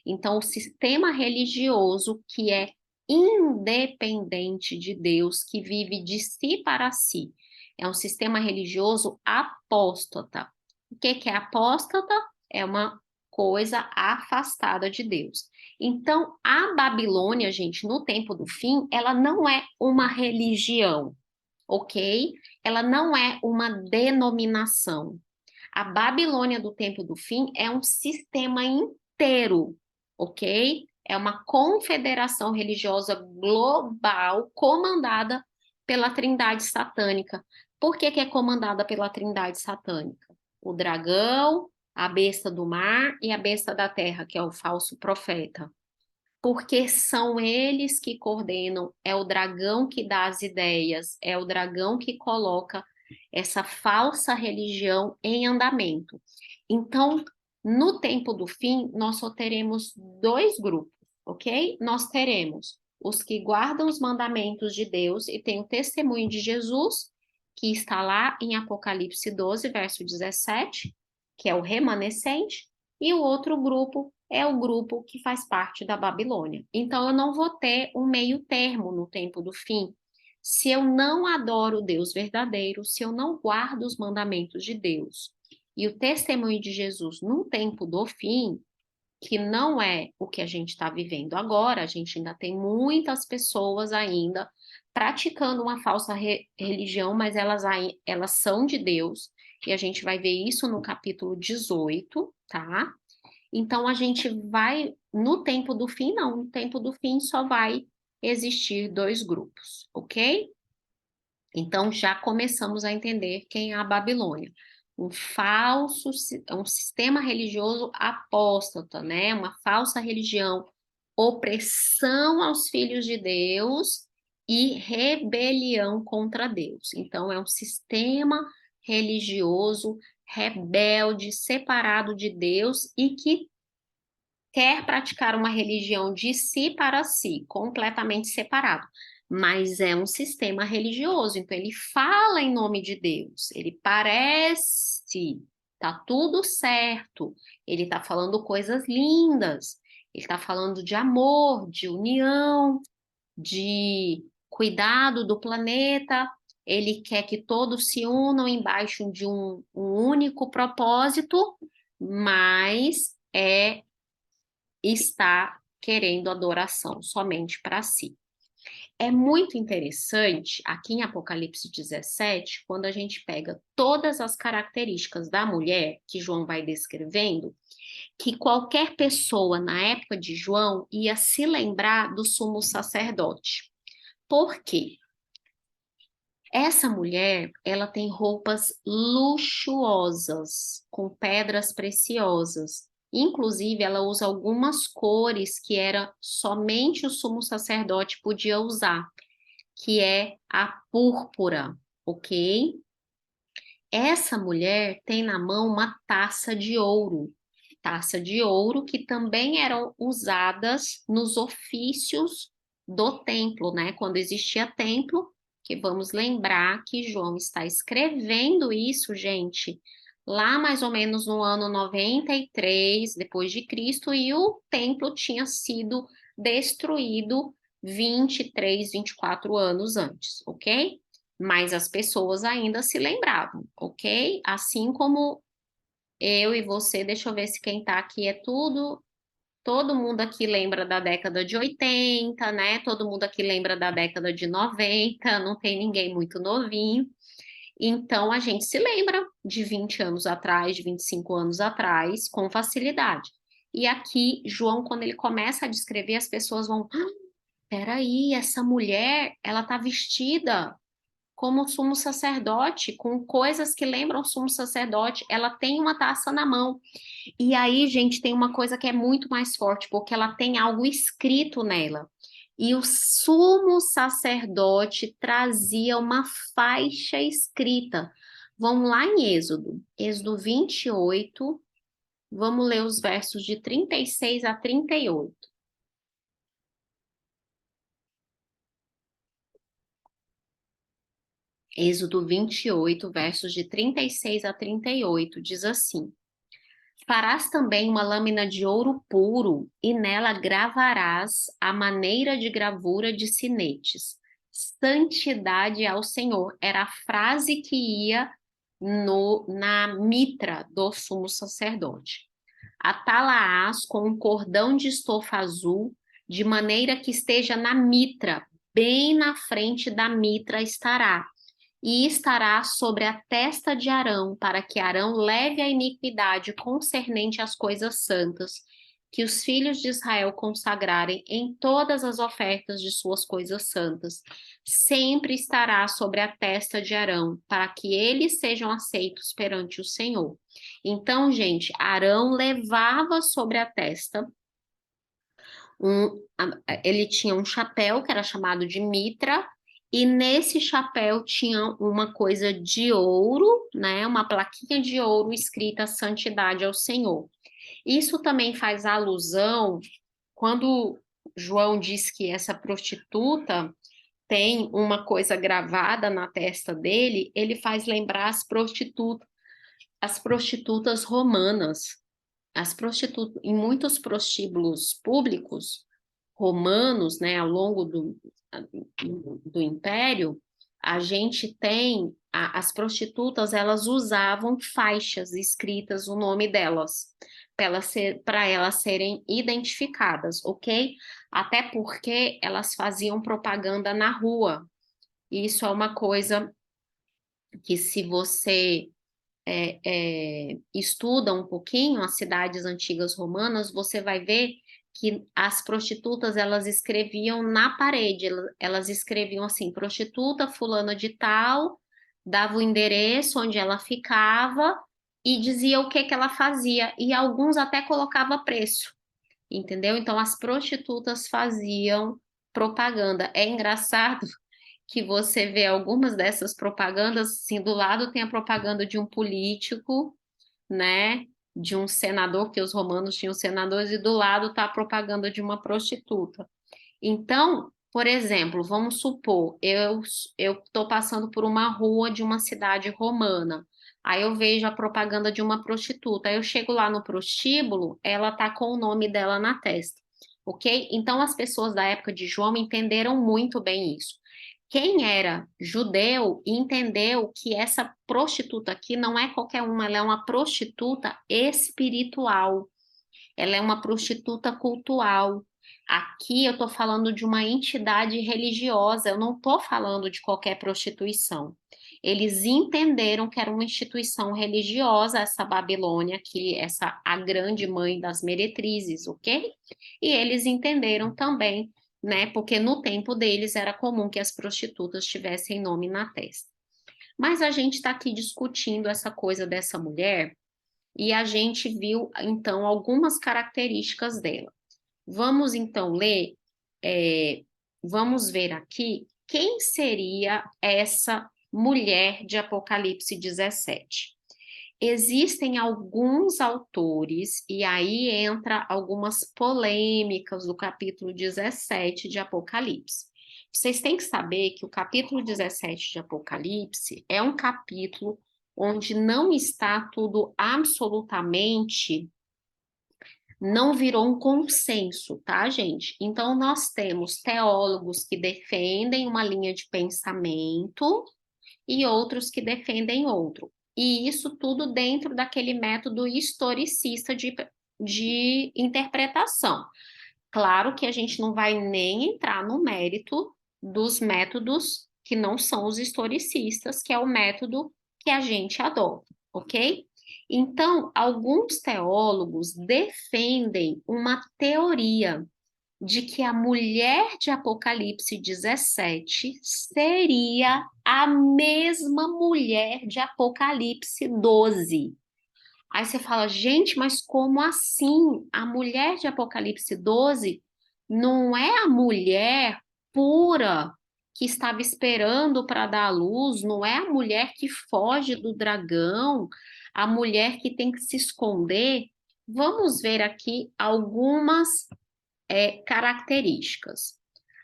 Então, o sistema religioso que é independente de Deus, que vive de si para si, é um sistema religioso apóstata. O que é apóstata? É uma coisa afastada de Deus. Então, a Babilônia, gente, no tempo do fim, ela não é uma religião, ok? Ela não é uma denominação. A Babilônia do tempo do fim é um sistema inteiro, ok? É uma confederação religiosa global comandada pela Trindade Satânica. Por que que é comandada pela Trindade Satânica? O dragão, a besta do mar e a besta da terra, que é o falso profeta. Porque são eles que coordenam, é o dragão que dá as ideias, é o dragão que coloca essa falsa religião em andamento. Então, no tempo do fim, nós só teremos dois grupos, ok? Nós teremos os que guardam os mandamentos de Deus e têm o testemunho de Jesus, que está lá em Apocalipse 12, verso 17, que é o remanescente, e o outro grupo é o grupo que faz parte da Babilônia. Então, eu não vou ter um meio termo no tempo do fim. Se eu não adoro o Deus verdadeiro, se eu não guardo os mandamentos de Deus e o testemunho de Jesus no tempo do fim, que não é o que a gente está vivendo agora, a gente ainda tem muitas pessoas ainda praticando uma falsa religião, mas elas são de Deus, e a gente vai ver isso no capítulo 18, tá? Então a gente vai, no tempo do fim, não, no tempo do fim só vai existir dois grupos, ok? Então, já começamos a entender quem é a Babilônia. Um sistema religioso apóstata, né? Uma falsa religião, opressão aos filhos de Deus e rebelião contra Deus. Então, é um sistema religioso rebelde, separado de Deus e que quer praticar uma religião de si para si, completamente separado. Mas é um sistema religioso, então ele fala em nome de Deus, ele parece, tá tudo certo, ele tá falando coisas lindas, ele tá falando de amor, de união, de cuidado do planeta, ele quer que todos se unam embaixo de um único propósito, mas está querendo adoração somente para si. É muito interessante, aqui em Apocalipse 17, quando a gente pega todas as características da mulher que João vai descrevendo, que qualquer pessoa na época de João ia se lembrar do sumo sacerdote. Por quê? Essa mulher, ela tem roupas luxuosas, com pedras preciosas. Inclusive, ela usa algumas cores que era somente o sumo sacerdote podia usar, que é a púrpura, ok? Essa mulher tem na mão uma taça de ouro que também eram usadas nos ofícios do templo, né? Quando existia templo, que vamos lembrar que João está escrevendo isso, gente, lá mais ou menos no ano 93 depois de Cristo, e o templo tinha sido destruído 23, 24 anos antes, ok? Mas as pessoas ainda se lembravam, ok? Assim como eu e você, deixa eu ver se quem tá aqui é tudo. Todo mundo aqui lembra da década de 80, né? Todo mundo aqui lembra da década de 90, não tem ninguém muito novinho. Então a gente se lembra de 20 anos atrás, de 25 anos atrás, com facilidade. E aqui, João, quando ele começa a descrever, as pessoas vão: ah, peraí, essa mulher, ela tá vestida como sumo sacerdote, com coisas que lembram sumo sacerdote, ela tem uma taça na mão. E aí, gente, tem uma coisa que é muito mais forte, porque ela tem algo escrito nela. E o sumo sacerdote trazia uma faixa escrita. Vamos lá em Êxodo, Êxodo 28, vamos ler os versos de 36 a 38. Êxodo 28, versos de 36 a 38, diz assim: farás também uma lâmina de ouro puro, e nela gravarás a maneira de gravura de sinetes. Santidade ao Senhor era a frase que ia na mitra do sumo sacerdote. Atá-la-ás com um cordão de estofa azul, de maneira que esteja na mitra, bem na frente da mitra estará e estará sobre a testa de Arão, para que Arão leve a iniquidade concernente às coisas santas, que os filhos de Israel consagrarem em todas as ofertas de suas coisas santas. Sempre estará sobre a testa de Arão, para que eles sejam aceitos perante o Senhor. Então, gente, Arão levava sobre a testa ele tinha um chapéu que era chamado de mitra, e nesse chapéu tinha uma coisa de ouro, né? Uma plaquinha de ouro escrita Santidade ao Senhor. Isso também faz alusão quando João diz que essa prostituta tem uma coisa gravada na testa dele, ele faz lembrar as prostitutas romanas. Em muitos prostíbulos públicos romanos, né, ao longo do Império, a gente tem as prostitutas, elas usavam faixas escritas o nome delas para elas serem identificadas, ok? Até porque elas faziam propaganda na rua. Isso é uma coisa que, se você estuda um pouquinho as cidades antigas romanas, você vai ver que as prostitutas, elas escreviam na parede, elas escreviam assim, prostituta fulana de tal, dava o endereço onde ela ficava e dizia o que que ela fazia, e alguns até colocava preço, entendeu? Então as prostitutas faziam propaganda. É engraçado que você vê algumas dessas propagandas, assim, do lado tem a propaganda de um político, né, de um senador, que os romanos tinham senadores, e do lado está a propaganda de uma prostituta. Então, por exemplo, vamos supor, eu estou passando por uma rua de uma cidade romana, aí eu vejo a propaganda de uma prostituta, aí eu chego lá no prostíbulo, ela tá com o nome dela na testa, ok? Então, as pessoas da época de João entenderam muito bem isso. Quem era judeu entendeu que essa prostituta aqui não é qualquer uma, ela é uma prostituta espiritual, ela é uma prostituta cultural. Aqui eu estou falando de uma entidade religiosa, eu não estou falando de qualquer prostituição. Eles entenderam que era uma instituição religiosa, essa Babilônia, que essa a grande mãe das meretrizes, ok? E eles entenderam também, né? Porque no tempo deles era comum que as prostitutas tivessem nome na testa. Mas a gente está aqui discutindo essa coisa dessa mulher e a gente viu, então, algumas características dela. Vamos, então, ler, vamos ver aqui quem seria essa mulher de Apocalipse 17. Existem alguns autores, e aí entra algumas polêmicas do capítulo 17 de Apocalipse. Vocês têm que saber que o capítulo 17 de Apocalipse é um capítulo onde não está tudo absolutamente, não virou um consenso, tá, gente? Então, nós temos teólogos que defendem uma linha de pensamento e outros que defendem outro. E isso tudo dentro daquele método historicista de interpretação. Claro que a gente não vai nem entrar no mérito dos métodos que não são os historicistas, que é o método que a gente adota, ok? Então, alguns teólogos defendem uma teoria de que a mulher de Apocalipse 17 seria a mesma mulher de Apocalipse 12. Aí você fala, gente, mas como assim? A mulher de Apocalipse 12 não é a mulher pura que estava esperando para dar à luz, não é a mulher que foge do dragão, a mulher que tem que se esconder. Vamos ver aqui algumas características.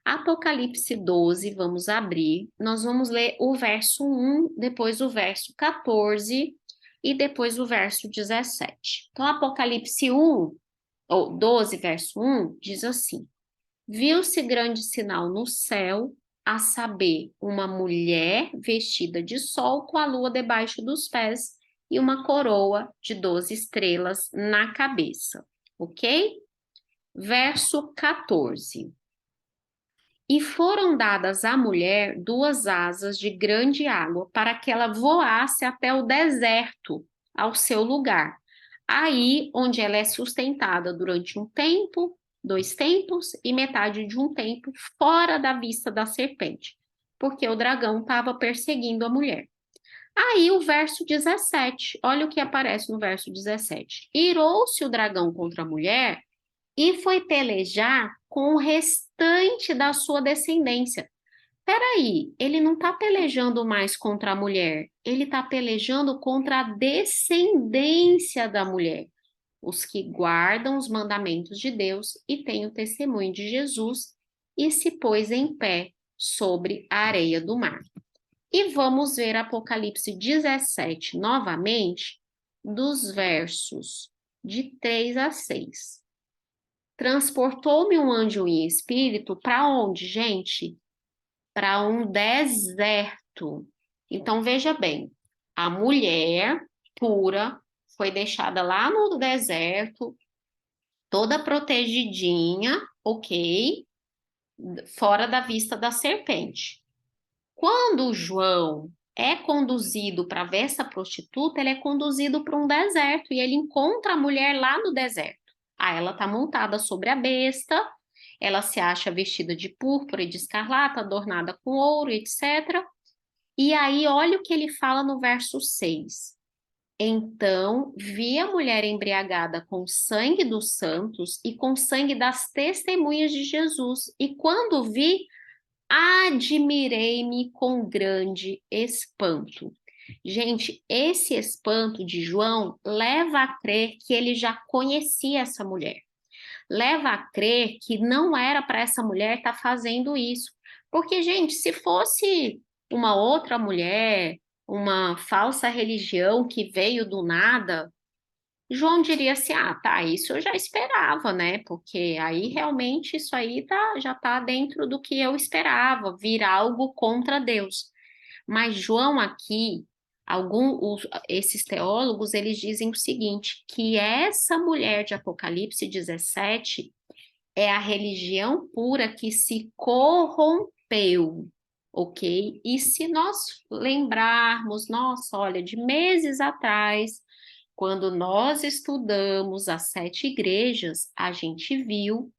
Apocalipse 12, vamos abrir, nós vamos ler o verso 1, depois o verso 14 e depois o verso 17. Então, Apocalipse 1, ou 12, verso 1, diz assim: Viu-se grande sinal no céu, a saber, uma mulher vestida de sol com a lua debaixo dos pés e uma coroa de 12 estrelas na cabeça, ok? Verso 14. E foram dadas à mulher 2 asas de grande água, para que ela voasse até o deserto, ao seu lugar. Aí, onde ela é sustentada durante um tempo, 2 tempos e metade de um tempo, fora da vista da serpente, porque o dragão estava perseguindo a mulher. Aí o verso 17, olha o que aparece no verso 17. Irou-se o dragão contra a mulher e foi pelejar com o restante da sua descendência. Peraí, ele não está pelejando mais contra a mulher, ele está pelejando contra a descendência da mulher, os que guardam os mandamentos de Deus e têm o testemunho de Jesus, e se pôs em pé sobre a areia do mar. E vamos ver Apocalipse 17 novamente, dos versos de 3 a 6. Transportou-me um anjo em espírito para onde, gente? Para um deserto. Então, veja bem, a mulher pura foi deixada lá no deserto, toda protegidinha, ok? Fora da vista da serpente. Quando João é conduzido para ver essa prostituta, ele é conduzido para um deserto e ele encontra a mulher lá no deserto. Ah, ela está montada sobre a besta, ela se acha vestida de púrpura e de escarlata, adornada com ouro, etc. E aí, olha o que ele fala no verso 6. Então, vi a mulher embriagada com o sangue dos santos e com o sangue das testemunhas de Jesus. E quando vi, admirei-me com grande espanto. Gente, esse espanto de João leva a crer que ele já conhecia essa mulher. Leva a crer que não era para essa mulher estar fazendo isso. Porque, gente, se fosse uma outra mulher, uma falsa religião que veio do nada, João diria assim: ah, tá, isso eu já esperava, né? Porque aí realmente isso aí já tá dentro do que eu esperava, vir algo contra Deus. Mas João aqui, esses teólogos, eles dizem o seguinte, que essa mulher de Apocalipse 17 é a religião pura que se corrompeu, ok? E se nós lembrarmos, nossa, olha, de meses atrás, quando nós estudamos as 7 igrejas, a gente viu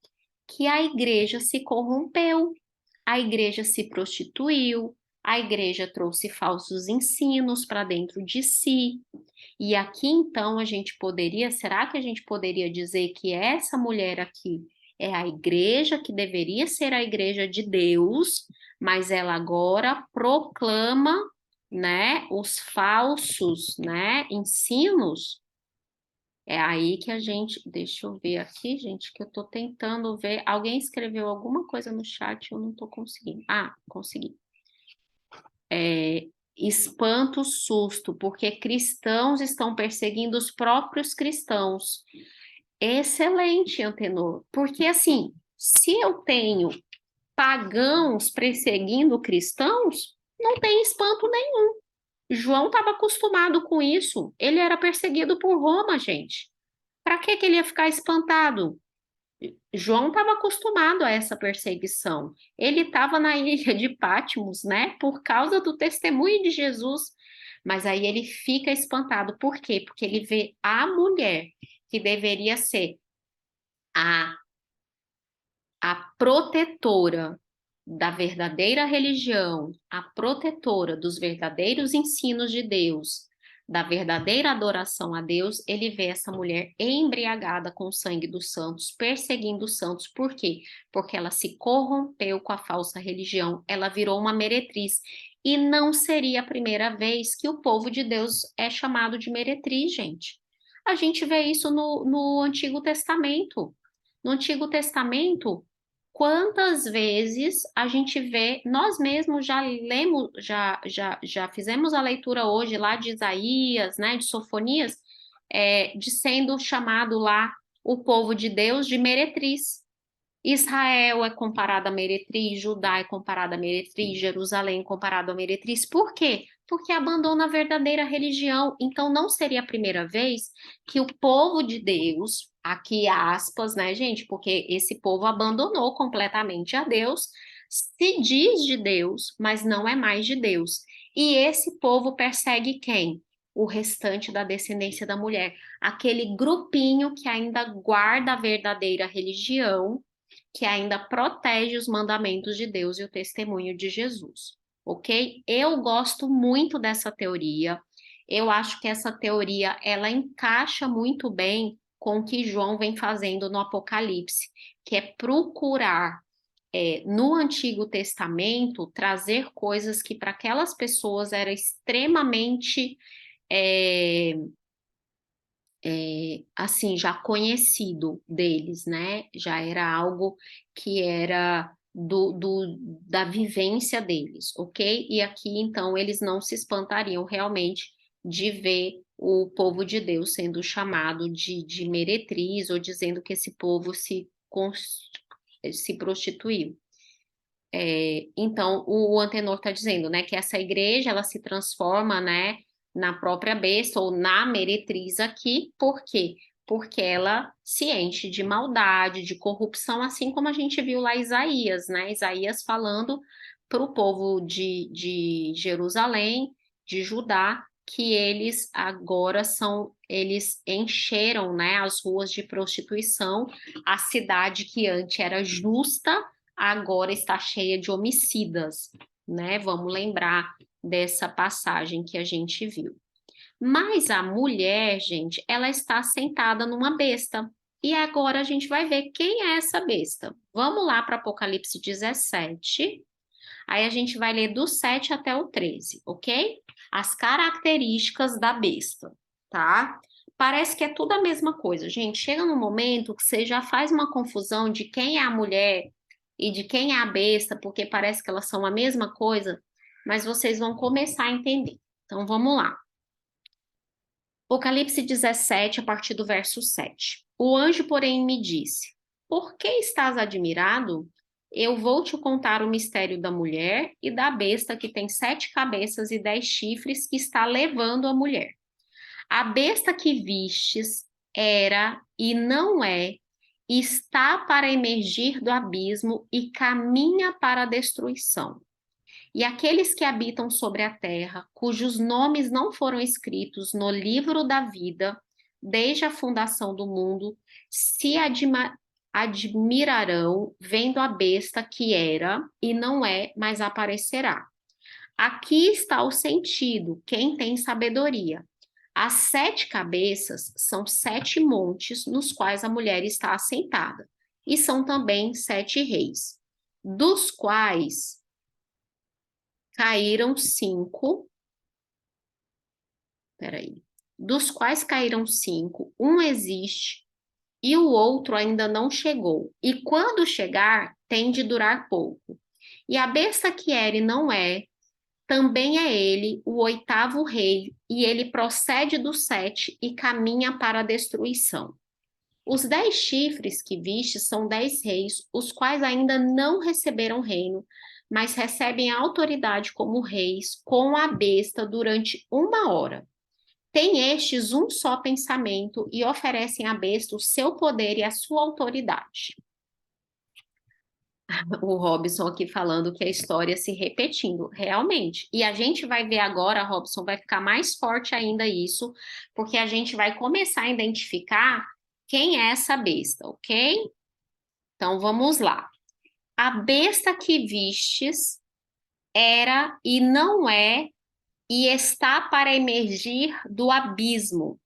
que a igreja se corrompeu, a igreja se prostituiu, a igreja trouxe falsos ensinos para dentro de si. E aqui então será que a gente poderia dizer que essa mulher aqui é a igreja que deveria ser a igreja de Deus, mas ela agora proclama, né, os falsos, né, ensinos? É aí que a gente, deixa eu ver aqui, gente, que eu tô tentando ver. Alguém escreveu alguma coisa no chat, eu não tô conseguindo. Ah, consegui. Espanto, susto, porque cristãos estão perseguindo os próprios cristãos. Excelente, Antenor. Porque assim, se eu tenho pagãos perseguindo cristãos, não tem espanto nenhum. João estava acostumado com isso. Ele era perseguido por Roma, gente. Para que ele ia ficar espantado? João estava acostumado a essa perseguição. Ele estava na ilha de Patmos, né, por causa do testemunho de Jesus. Mas aí ele fica espantado. Por quê? Porque ele vê a mulher que deveria ser a, a protetora da verdadeira religião, a protetora dos verdadeiros ensinos de Deus, da verdadeira adoração a Deus, ele vê essa mulher embriagada com o sangue dos santos, perseguindo os santos. Por quê? Porque ela se corrompeu com a falsa religião, ela virou uma meretriz. E não seria a primeira vez que o povo de Deus é chamado de meretriz, gente. A gente vê isso no Antigo Testamento. No Antigo Testamento, quantas vezes a gente vê, nós mesmos já lemos, já fizemos a leitura hoje lá de Isaías, né, de Sofonias, de sendo chamado lá o povo de Deus de meretriz. Israel é comparado a meretriz, Judá é comparado a meretriz, Jerusalém é comparado a meretriz. Por quê? Porque abandona a verdadeira religião. Então, não seria a primeira vez que o povo de Deus, aqui aspas, né, gente? Porque esse povo abandonou completamente a Deus, se diz de Deus, mas não é mais de Deus. E esse povo persegue quem? O restante da descendência da mulher. Aquele grupinho que ainda guarda a verdadeira religião, que ainda protege os mandamentos de Deus e o testemunho de Jesus, ok? Eu gosto muito dessa teoria. Eu acho que essa teoria ela encaixa muito bem com o que João vem fazendo no Apocalipse, que é procurar no Antigo Testamento trazer coisas que para aquelas pessoas era extremamente é, assim, já conhecido deles, né? Já era algo que era da vivência deles, ok? E aqui, então, eles não se espantariam realmente de ver o povo de Deus sendo chamado de meretriz ou dizendo que esse povo se prostituiu. Então, o Antenor está dizendo, né, que essa igreja, ela se transforma, né, na própria besta ou na meretriz aqui, por quê? Porque ela se enche de maldade, de corrupção, assim como a gente viu lá Isaías, né, Isaías falando para o povo de Jerusalém, de Judá, que eles agora são eles encheram, né, as ruas de prostituição. A cidade que antes era justa, agora está cheia de homicidas, né? Vamos lembrar dessa passagem que a gente viu. Mas a mulher, gente, ela está sentada numa besta. E agora a gente vai ver quem é essa besta. Vamos lá para Apocalipse 17. Aí a gente vai ler do 7 até o 13, ok? As características da besta, tá? Parece que é tudo a mesma coisa, gente. Chega num momento que você já faz uma confusão de quem é a mulher e de quem é a besta, porque parece que elas são a mesma coisa, mas vocês vão começar a entender. Então vamos lá. Apocalipse 17, a partir do verso 7. O anjo, porém, me disse: Por que estás admirado? Eu vou te contar o mistério da mulher e da besta que tem 7 cabeças e 10 chifres, que está levando a mulher. A besta que vistes era e não é, está para emergir do abismo e caminha para a destruição. E aqueles que habitam sobre a terra, cujos nomes não foram escritos no livro da vida, desde a fundação do mundo, se admirarão vendo a besta que era e não é, mas aparecerá. Aqui está o sentido, quem tem sabedoria. As 7 cabeças são 7 montes nos quais a mulher está assentada, e são também 7 reis, dos quais caíram 5, peraí, dos quais caíram 5, um existe e o outro ainda não chegou. E quando chegar, tem de durar pouco. E a besta que era e não é, também é ele, o 8º rei, e ele procede do 7 e caminha para a destruição. Os 10 chifres que viste são 10 reis, os quais ainda não receberam reino, mas recebem autoridade como reis com a besta durante 1 hora. Tem estes um só pensamento e oferecem à besta o seu poder e a sua autoridade. O Robson aqui falando que a história se repetindo, realmente. E a gente vai ver agora, Robson, vai ficar mais forte ainda isso, porque a gente vai começar a identificar quem é essa besta, ok? Então vamos lá. A besta que vistes era e não é, e está para emergir do abismo.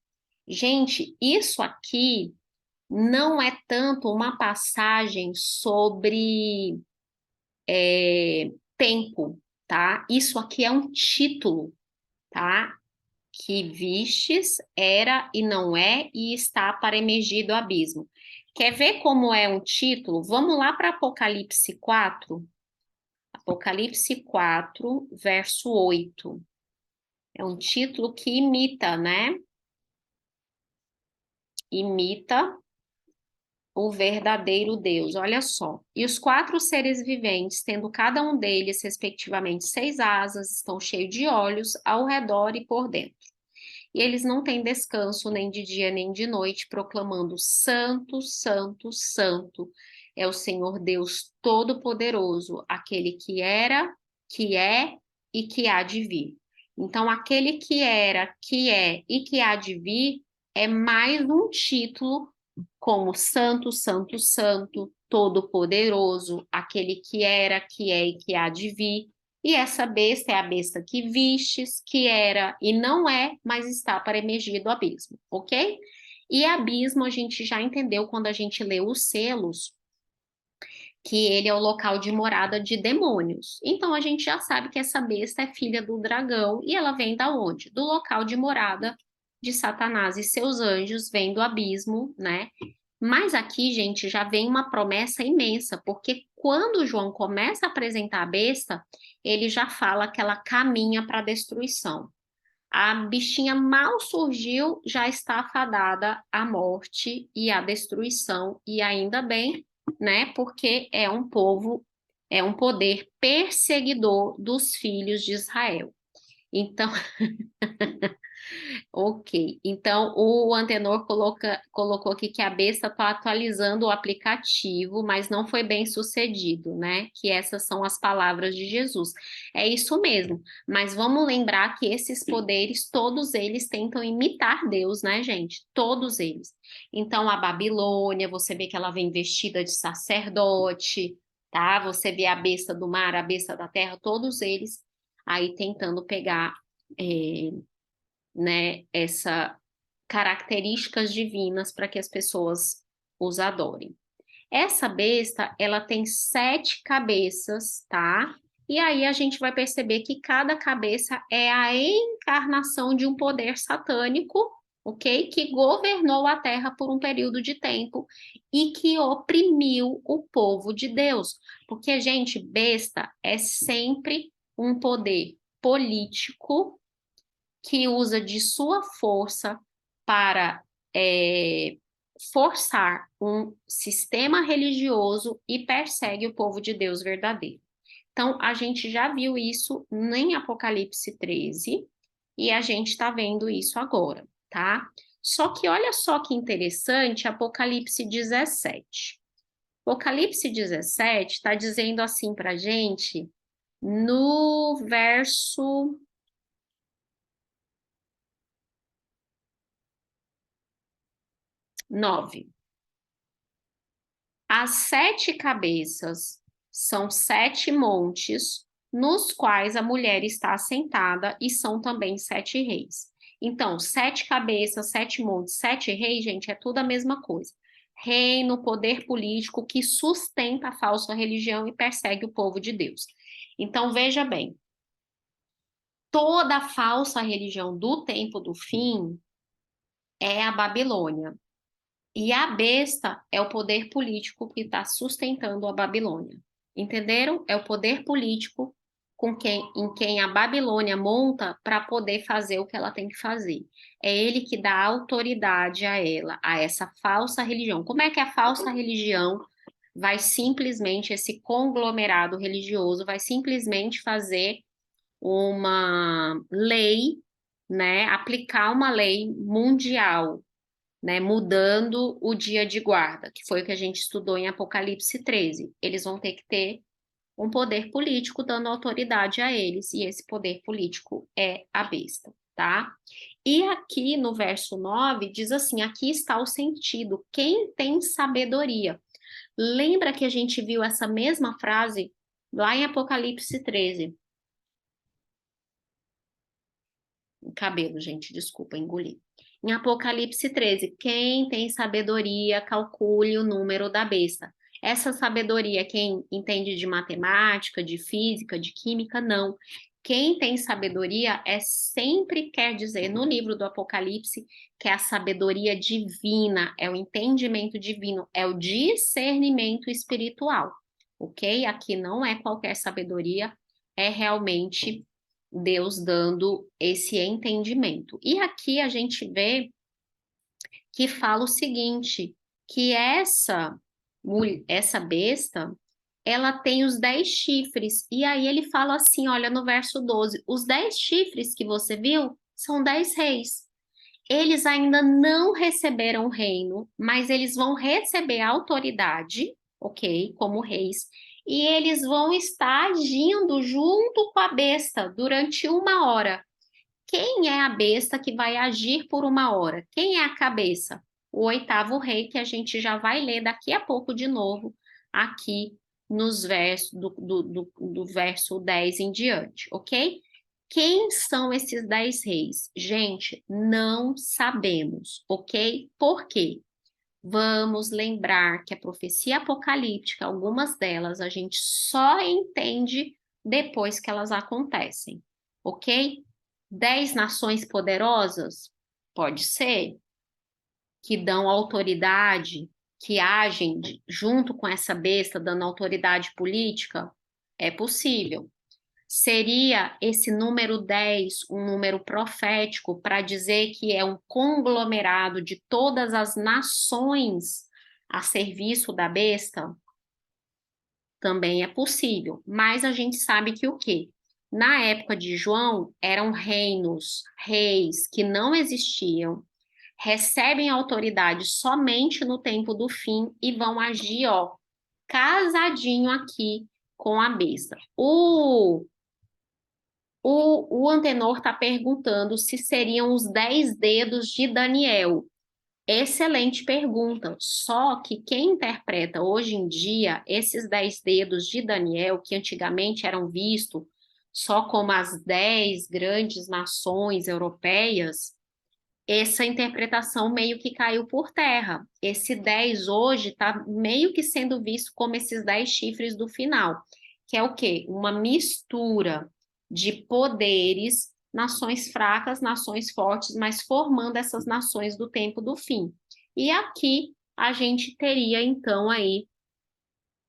Gente, isso aqui não é tanto uma passagem sobre tempo, tá? Isso aqui é um título, tá? Que vistes, era e não é, e está para emergir do abismo. Quer ver como é um título? Vamos lá para Apocalipse 4. Apocalipse 4, verso 8. É um título que imita, né? Imita o verdadeiro Deus. Olha só. E os 4 seres viventes, tendo cada um deles, respectivamente, 6 asas, estão cheios de olhos ao redor e por dentro. E eles não têm descanso nem de dia nem de noite, proclamando: Santo, Santo, Santo é o Senhor Deus Todo-Poderoso, aquele que era, que é e que há de vir. Então, aquele que era, que é e que há de vir é mais um título como Santo, Santo, Santo, Todo-Poderoso, aquele que era, que é e que há de vir. E essa besta é a besta que vistes, que era e não é, mas está para emergir do abismo, ok? E abismo a gente já entendeu quando a gente leu os selos, que ele é o local de morada de demônios. Então a gente já sabe que essa besta é filha do dragão e ela vem da onde? Do local de morada de Satanás e seus anjos, vem do abismo, né? Mas aqui, gente, já vem uma promessa imensa, porque quando João começa a apresentar a besta, ele já fala que ela caminha para a destruição. A bichinha mal surgiu, já está fadada à morte e à destruição, e ainda bem, né? Porque é um povo, é um poder perseguidor dos filhos de Israel. Então, ok. Então, o Antenor colocou aqui que a besta está atualizando o aplicativo, mas não foi bem sucedido, né? Que essas são as palavras de Jesus. É isso mesmo. Mas vamos lembrar que esses poderes, todos eles tentam imitar Deus, né, gente? Todos eles. Então, a Babilônia, você vê que ela vem vestida de sacerdote, tá? Você vê a besta do mar, a besta da terra, todos eles aí tentando pegar. Né, essa características divinas para que as pessoas os adorem. Essa besta, ela tem 7 cabeças, tá? E aí a gente vai perceber que cada cabeça é a encarnação de um poder satânico, ok? Que governou a Terra por um período de tempo e que oprimiu o povo de Deus. Porque, gente, besta é sempre um poder político que usa de sua força para forçar um sistema religioso e persegue o povo de Deus verdadeiro. Então, a gente já viu isso em Apocalipse 13 e a gente está vendo isso agora, tá? Só que olha só que interessante, Apocalipse 17. Apocalipse 17 está dizendo assim para a gente no verso 9. As 7 cabeças são 7 montes, nos quais a mulher está assentada, e são também 7 reis. Então, 7 cabeças, 7 montes, 7 reis, gente, é tudo a mesma coisa. Reino, poder político que sustenta a falsa religião e persegue o povo de Deus. Então, veja bem, toda a falsa religião do tempo do fim é a Babilônia. E a besta é o poder político que está sustentando a Babilônia. Entenderam? É o poder político em quem a Babilônia monta para poder fazer o que ela tem que fazer. É ele que dá autoridade a ela, a essa falsa religião. Como é que a falsa religião vai simplesmente, esse conglomerado religioso, vai simplesmente fazer uma lei, né? Aplicar uma lei mundial, né, mudando o dia de guarda, que foi o que a gente estudou em Apocalipse 13. Eles vão ter que ter um poder político dando autoridade a eles, e esse poder político é a besta, tá? E aqui no verso 9 diz assim: aqui está o sentido, quem tem sabedoria. Lembra que a gente viu essa mesma frase lá em Apocalipse 13? Cabelo, gente, desculpa, engoli. Em Apocalipse 13, quem tem sabedoria, calcule o número da besta. Essa sabedoria, quem entende de matemática, de física, de química, não. Quem tem sabedoria sempre quer dizer no livro do Apocalipse que é a sabedoria divina, é o entendimento divino, é o discernimento espiritual, ok? Aqui não é qualquer sabedoria, é realmente Deus dando esse entendimento. E aqui a gente vê que fala o seguinte, que essa besta, ela tem os 10 chifres. E aí ele fala assim, olha no verso 12, os 10 chifres que você viu são 10 reis. Eles ainda não receberam o reino, mas eles vão receber a autoridade, ok? Como reis. E eles vão estar agindo junto com a besta durante 1 hora. Quem é a besta que vai agir por 1 hora? Quem é a cabeça? O 8º rei, que a gente já vai ler daqui a pouco de novo, aqui nos versos do verso 10 em diante, ok? Quem são esses 10 reis? Gente, não sabemos, ok? Por quê? Vamos lembrar que a profecia apocalíptica, algumas delas, a gente só entende depois que elas acontecem, ok? 10 nações poderosas? Pode ser, que dão autoridade, que agem junto com essa besta, dando autoridade política? É possível. Seria esse número 10 um número profético para dizer que é um conglomerado de todas as nações a serviço da besta? Também é possível, mas a gente sabe que o quê? Na época de João, eram reinos, reis que não existiam, recebem autoridade somente no tempo do fim e vão agir, ó, casadinho aqui com a besta. O Antenor está perguntando se seriam os 10 dedos de Daniel. Excelente pergunta. Só que quem interpreta hoje em dia esses 10 dedos de Daniel, que antigamente eram vistos só como as 10 grandes nações europeias, essa interpretação meio que caiu por terra. Esse 10 hoje está meio que sendo visto como esses 10 chifres do final, que é o quê? Uma mistura de poderes, nações fracas, nações fortes, mas formando essas nações do tempo do fim. E aqui a gente teria então aí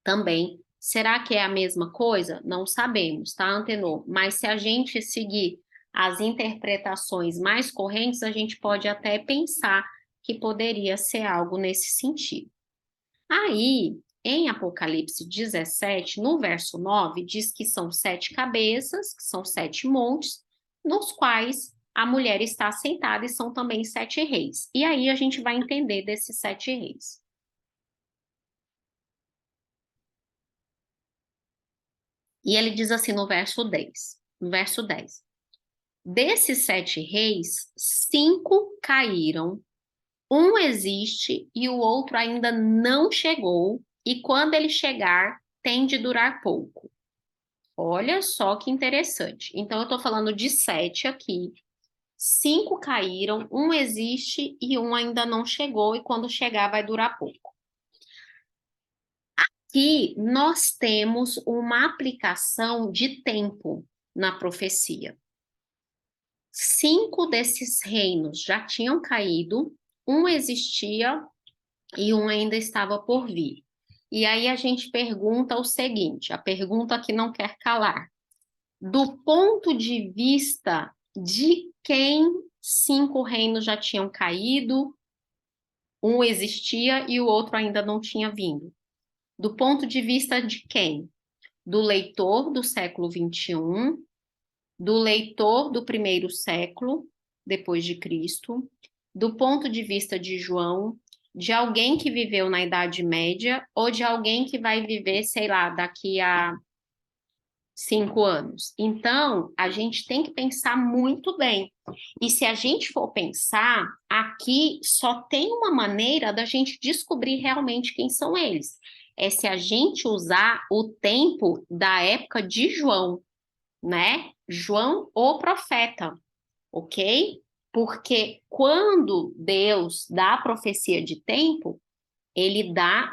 também. Será que é a mesma coisa? Não sabemos, tá, Antenor? Mas se a gente seguir as interpretações mais correntes, a gente pode até pensar que poderia ser algo nesse sentido. Aí, em Apocalipse 17, no verso 9, diz que são 7 cabeças, que são 7 montes, nos quais a mulher está sentada e são também 7 reis. E aí a gente vai entender desses 7 reis. E ele diz assim no verso 10. No verso 10. Desses 7 reis, 5 caíram, um existe e o outro ainda não chegou, e quando ele chegar, tem de durar pouco. Olha só que interessante. Então, eu estou falando de 7 aqui. 5 caíram, um existe e um ainda não chegou, e quando chegar vai durar pouco. Aqui nós temos uma aplicação de tempo na profecia. 5 desses reinos já tinham caído, um existia e um ainda estava por vir. E aí a gente pergunta o seguinte, a pergunta que não quer calar. Do ponto de vista de quem 5 reinos já tinham caído, um existia e o outro ainda não tinha vindo? Do ponto de vista de quem? Do leitor do século 21, do leitor do primeiro século depois de Cristo, do ponto de vista de João, de alguém que viveu na Idade Média ou de alguém que vai viver, sei lá, daqui a 5 anos. Então, a gente tem que pensar muito bem. E se a gente for pensar, aqui só tem uma maneira da gente descobrir realmente quem são eles. É se a gente usar o tempo da época de João, né? João, o profeta, ok? Porque quando Deus dá a profecia de tempo, ele dá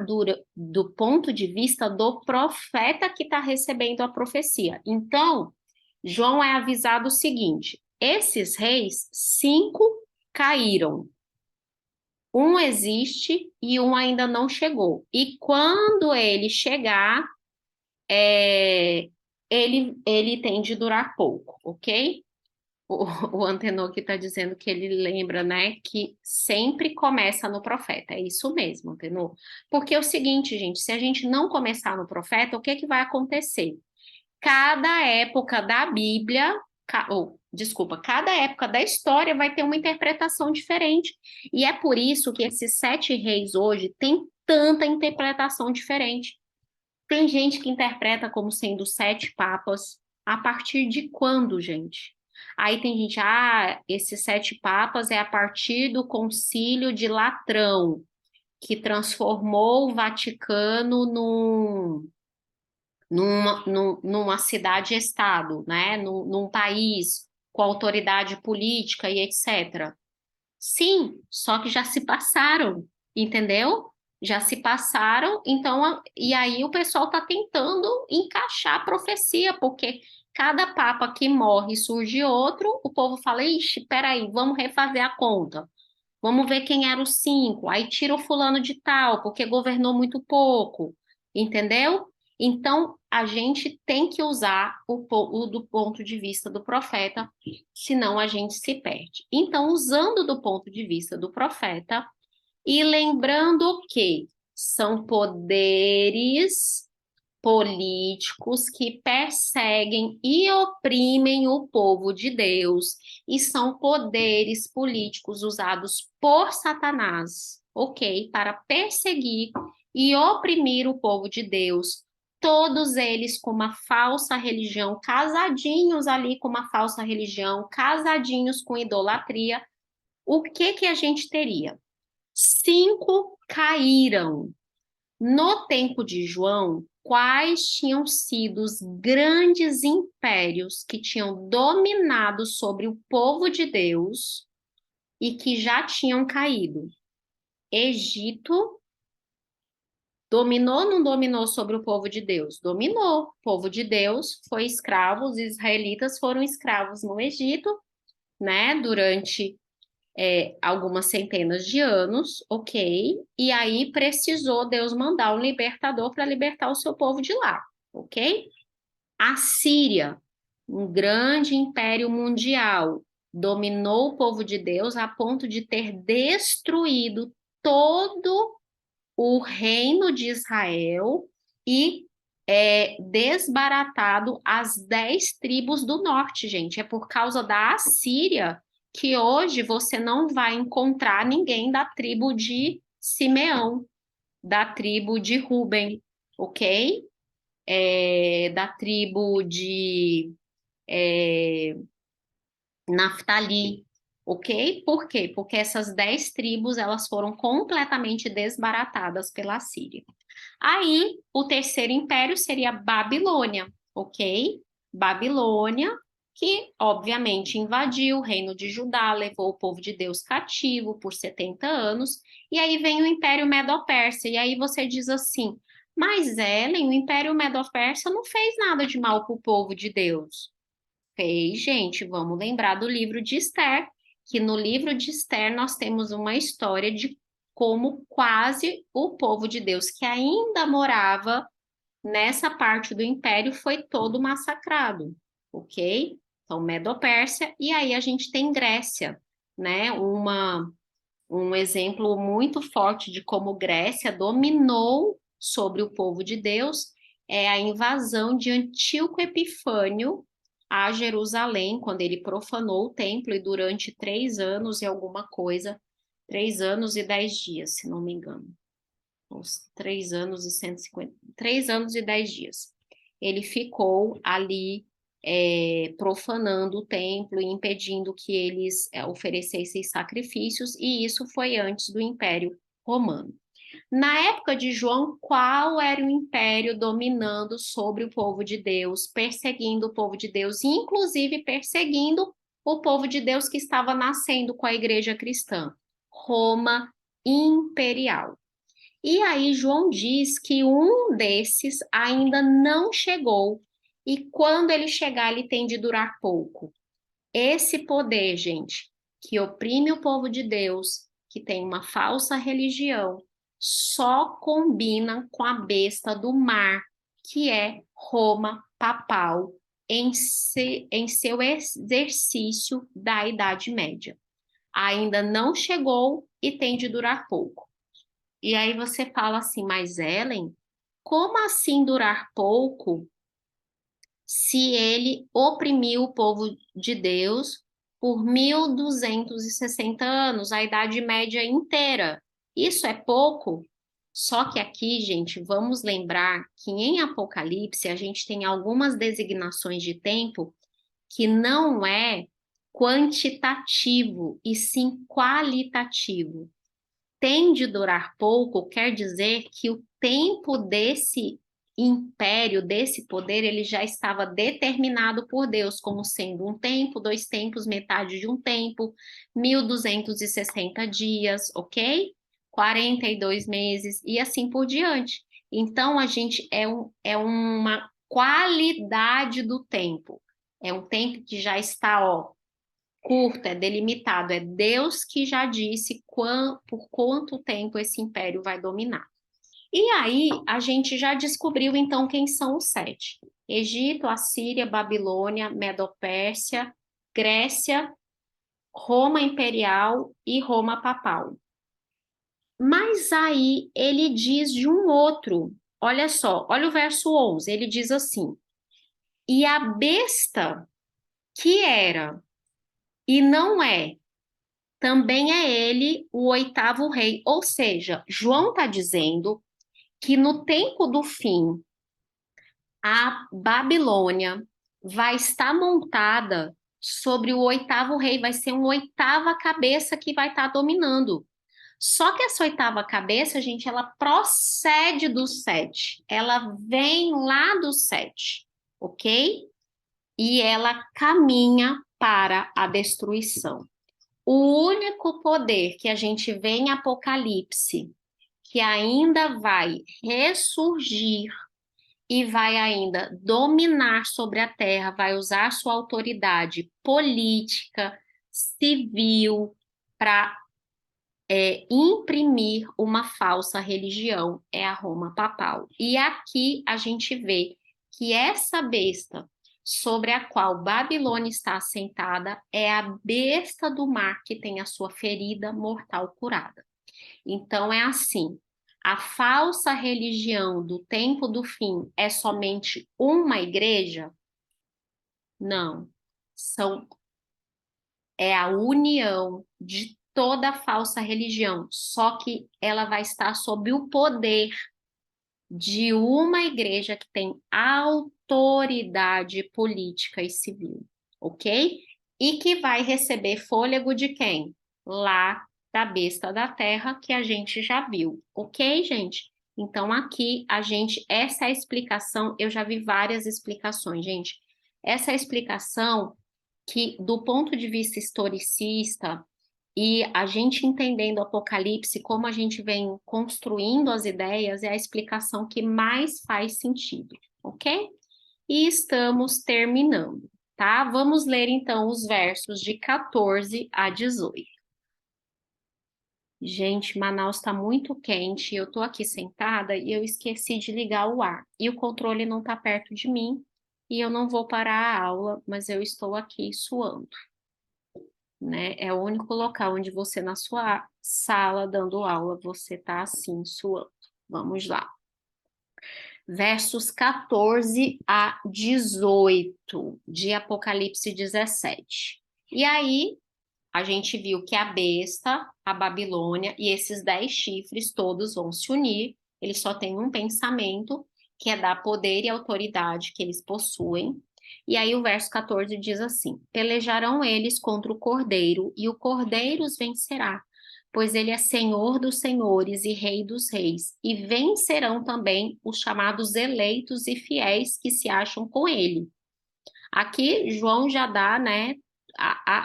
do ponto de vista do profeta que está recebendo a profecia. Então, João é avisado o seguinte: esses reis, 5 caíram. Um existe e um ainda não chegou. E quando ele chegar, ele tem de durar pouco, ok? O Antenor que está dizendo que ele lembra, né, que sempre começa no profeta. É isso mesmo, Antenor. Porque é o seguinte, gente, se a gente não começar no profeta, o que que vai acontecer? Cada época da Bíblia, desculpa, cada época da história vai ter uma interpretação diferente. E é por isso que esses 7 reis hoje têm tanta interpretação diferente. Tem gente que interpreta como sendo 7 papas. A partir de quando, gente? Aí tem gente, esses 7 papas é a partir do Concílio de Latrão, que transformou o Vaticano numa cidade-estado, né? Num país com autoridade política e etc. Sim, só que já se passaram, entendeu? Já se passaram, então, e aí o pessoal está tentando encaixar a profecia, porque cada papa que morre surge outro, o povo fala, ixi, peraí, vamos refazer a conta. Vamos ver quem eram os 5. Aí tira o fulano de tal, porque governou muito pouco, entendeu? Então, a gente tem que usar o do ponto de vista do profeta, senão a gente se perde. Então, usando do ponto de vista do profeta, e lembrando que são poderes políticos que perseguem e oprimem o povo de Deus, e são poderes políticos usados por Satanás, ok? Para perseguir e oprimir o povo de Deus, todos eles com uma falsa religião, casadinhos ali com uma falsa religião, casadinhos com idolatria. O que a gente teria? 5 caíram. No tempo de João, quais tinham sido os grandes impérios que tinham dominado sobre o povo de Deus e que já tinham caído? Egito dominou ou não dominou sobre o povo de Deus? Dominou. O povo de Deus foi escravo, os israelitas foram escravos no Egito, né, durante algumas centenas de anos, ok? E aí precisou Deus mandar um libertador para libertar o seu povo de lá, ok? A Síria, um grande império mundial, dominou o povo de Deus a ponto de ter destruído todo o reino de Israel e desbaratado as 10 tribos do norte, gente. É por causa da Assíria que hoje você não vai encontrar ninguém da tribo de Simeão, da tribo de Ruben, ok? Da tribo de Naftali, ok? Por quê? Porque essas 10 tribos elas foram completamente desbaratadas pela Síria. Aí, o terceiro império seria Babilônia, ok? Babilônia, que obviamente invadiu o reino de Judá, levou o povo de Deus cativo por 70 anos, e aí vem o Império Medo-Persa, e aí você diz assim, mas Ellen, o Império Medo-Persa não fez nada de mal para o povo de Deus. Fez, gente, vamos lembrar do livro de Esther, que no livro de Esther nós temos uma história de como quase o povo de Deus que ainda morava nessa parte do império foi todo massacrado, ok? Então, Medo-Pérsia, e aí a gente tem Grécia, né? Um exemplo muito forte de como Grécia dominou sobre o povo de Deus é a invasão de Antíoco Epifânio a Jerusalém, quando ele profanou o templo e durante 3 anos e alguma coisa, 3 anos e 10 dias, se não me engano. Os 3 anos e 150, 3 anos e 10 dias. Ele ficou ali profanando o templo e impedindo que eles oferecessem sacrifícios, e isso foi antes do Império Romano. Na época de João, qual era o império dominando sobre o povo de Deus, perseguindo o povo de Deus, inclusive perseguindo o povo de Deus que estava nascendo com a igreja cristã? Roma Imperial. E aí João diz que um desses ainda não chegou, e quando ele chegar, ele tem de durar pouco. Esse poder, gente, que oprime o povo de Deus, que tem uma falsa religião, só combina com a besta do mar, que é Roma papal, em seu exercício da Idade Média. Ainda não chegou e tem de durar pouco. E aí você fala assim, mas Ellen, como assim durar pouco se ele oprimiu o povo de Deus por 1260 anos, a Idade Média inteira? Isso é pouco? Só que aqui, gente, vamos lembrar que em Apocalipse a gente tem algumas designações de tempo que não é quantitativo, e sim qualitativo. Tem de durar pouco quer dizer que o tempo desse império, desse poder, ele já estava determinado por Deus como sendo um tempo, 2 tempos, metade de um tempo, 1260 dias, ok? 42 meses e assim por diante. Então, a gente é uma qualidade do tempo. É um tempo que já está, ó, curto, é delimitado, é Deus que já disse por quanto tempo esse império vai dominar. E aí a gente já descobriu então quem são os 7: Egito, Assíria, Babilônia, Medo-Pérsia, Grécia, Roma Imperial e Roma Papal. Mas aí ele diz de um outro, olha só, olha o verso 11, ele diz assim: e a besta que era e não é, também é ele o oitavo rei. Ou seja, João está dizendo que no tempo do fim, a Babilônia vai estar montada sobre o oitavo rei, vai ser uma oitava cabeça que vai estar dominando. Só que essa oitava cabeça, gente, ela procede do sete, ela vem lá do sete, ok? E ela caminha para a destruição. O único poder que a gente vê em Apocalipse, que ainda vai ressurgir e vai ainda dominar sobre a terra, vai usar sua autoridade política, civil, para imprimir uma falsa religião, é a Roma papal. E aqui a gente vê que essa besta sobre a qual Babilônia está assentada é a besta do mar que tem a sua ferida mortal curada. Então é assim, a falsa religião do tempo do fim é somente uma igreja? Não. É a união de toda a falsa religião, só que ela vai estar sob o poder de uma igreja que tem autoridade política e civil, ok? E que vai receber fôlego de quem? Lá da besta da terra, que a gente já viu, ok, gente? Então, aqui essa é a explicação, eu já vi várias explicações, gente. Essa é a explicação que, do ponto de vista historicista, e a gente entendendo o Apocalipse, como a gente vem construindo as ideias, é a explicação que mais faz sentido, ok? E estamos terminando, tá? Vamos ler então os versos de 14 a 18. Gente, Manaus está muito quente, eu tô aqui sentada e eu esqueci de ligar o ar. E o controle não está perto de mim, e eu não vou parar a aula, mas eu estou aqui suando, né? É o único local onde você, na sua sala, dando aula, você está assim, suando. Vamos lá. Versos 14 a 18 de Apocalipse 17. E aí, a gente viu que a besta, a Babilônia e esses 10 chifres todos vão se unir. Eles só têm um pensamento, que é dar poder e autoridade que eles possuem. E aí o verso 14 diz assim: pelejarão eles contra o Cordeiro, e o Cordeiro os vencerá, pois ele é Senhor dos senhores e Rei dos reis, e vencerão também os chamados eleitos e fiéis que se acham com ele. Aqui João já dá, né,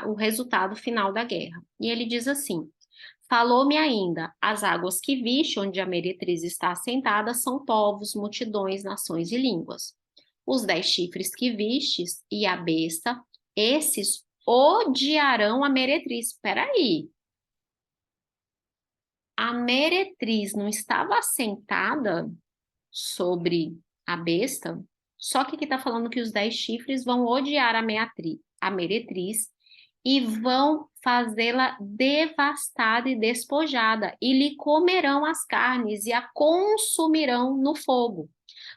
o resultado final da guerra. E ele diz assim: falou-me ainda, as águas que viste, onde a meretriz está assentada, são povos, multidões, nações e línguas. Os 10 chifres que vistes e a besta, esses odiarão a meretriz. Espera aí, a meretriz não estava assentada sobre a besta? Só que aqui está falando que os 10 chifres vão odiar a meretriz e vão fazê-la devastada e despojada, e lhe comerão as carnes e a consumirão no fogo,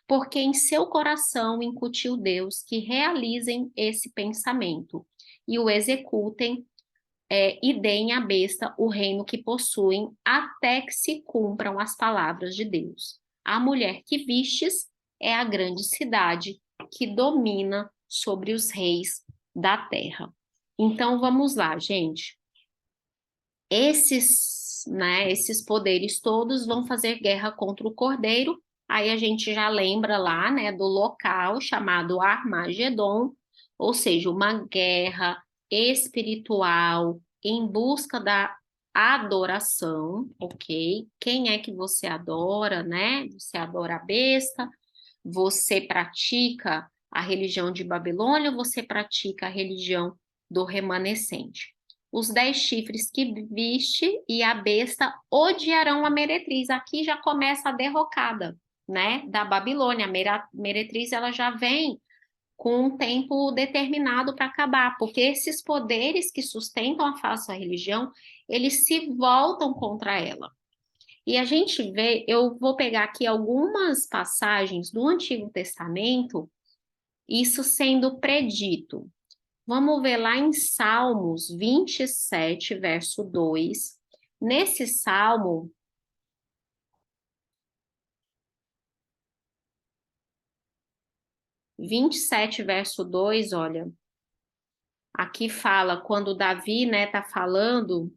porque em seu coração incutiu Deus que realizem esse pensamento e o executem, e deem à besta o reino que possuem, até que se cumpram as palavras de Deus. A mulher que vistes é a grande cidade que domina sobre os reis da terra. Então vamos lá, gente. Esses poderes todos vão fazer guerra contra o Cordeiro. Aí a gente já lembra lá, né, do local chamado Armagedon, ou seja, uma guerra espiritual em busca da adoração, ok? Quem é que você adora, né? Você adora a besta, você pratica a religião de Babilônia ou você pratica a religião do remanescente? Os 10 chifres que viste e a besta odiarão a meretriz. Aqui já começa a derrocada, né, da Babilônia. A meretriz ela já vem com um tempo determinado para acabar, porque esses poderes que sustentam a falsa religião, eles se voltam contra ela. E a gente vê, eu vou pegar aqui algumas passagens do Antigo Testamento, isso sendo predito. Vamos ver lá em Salmos 27, verso 2. Nesse salmo, 27, verso 2, olha, aqui fala, quando Davi, né, tá falando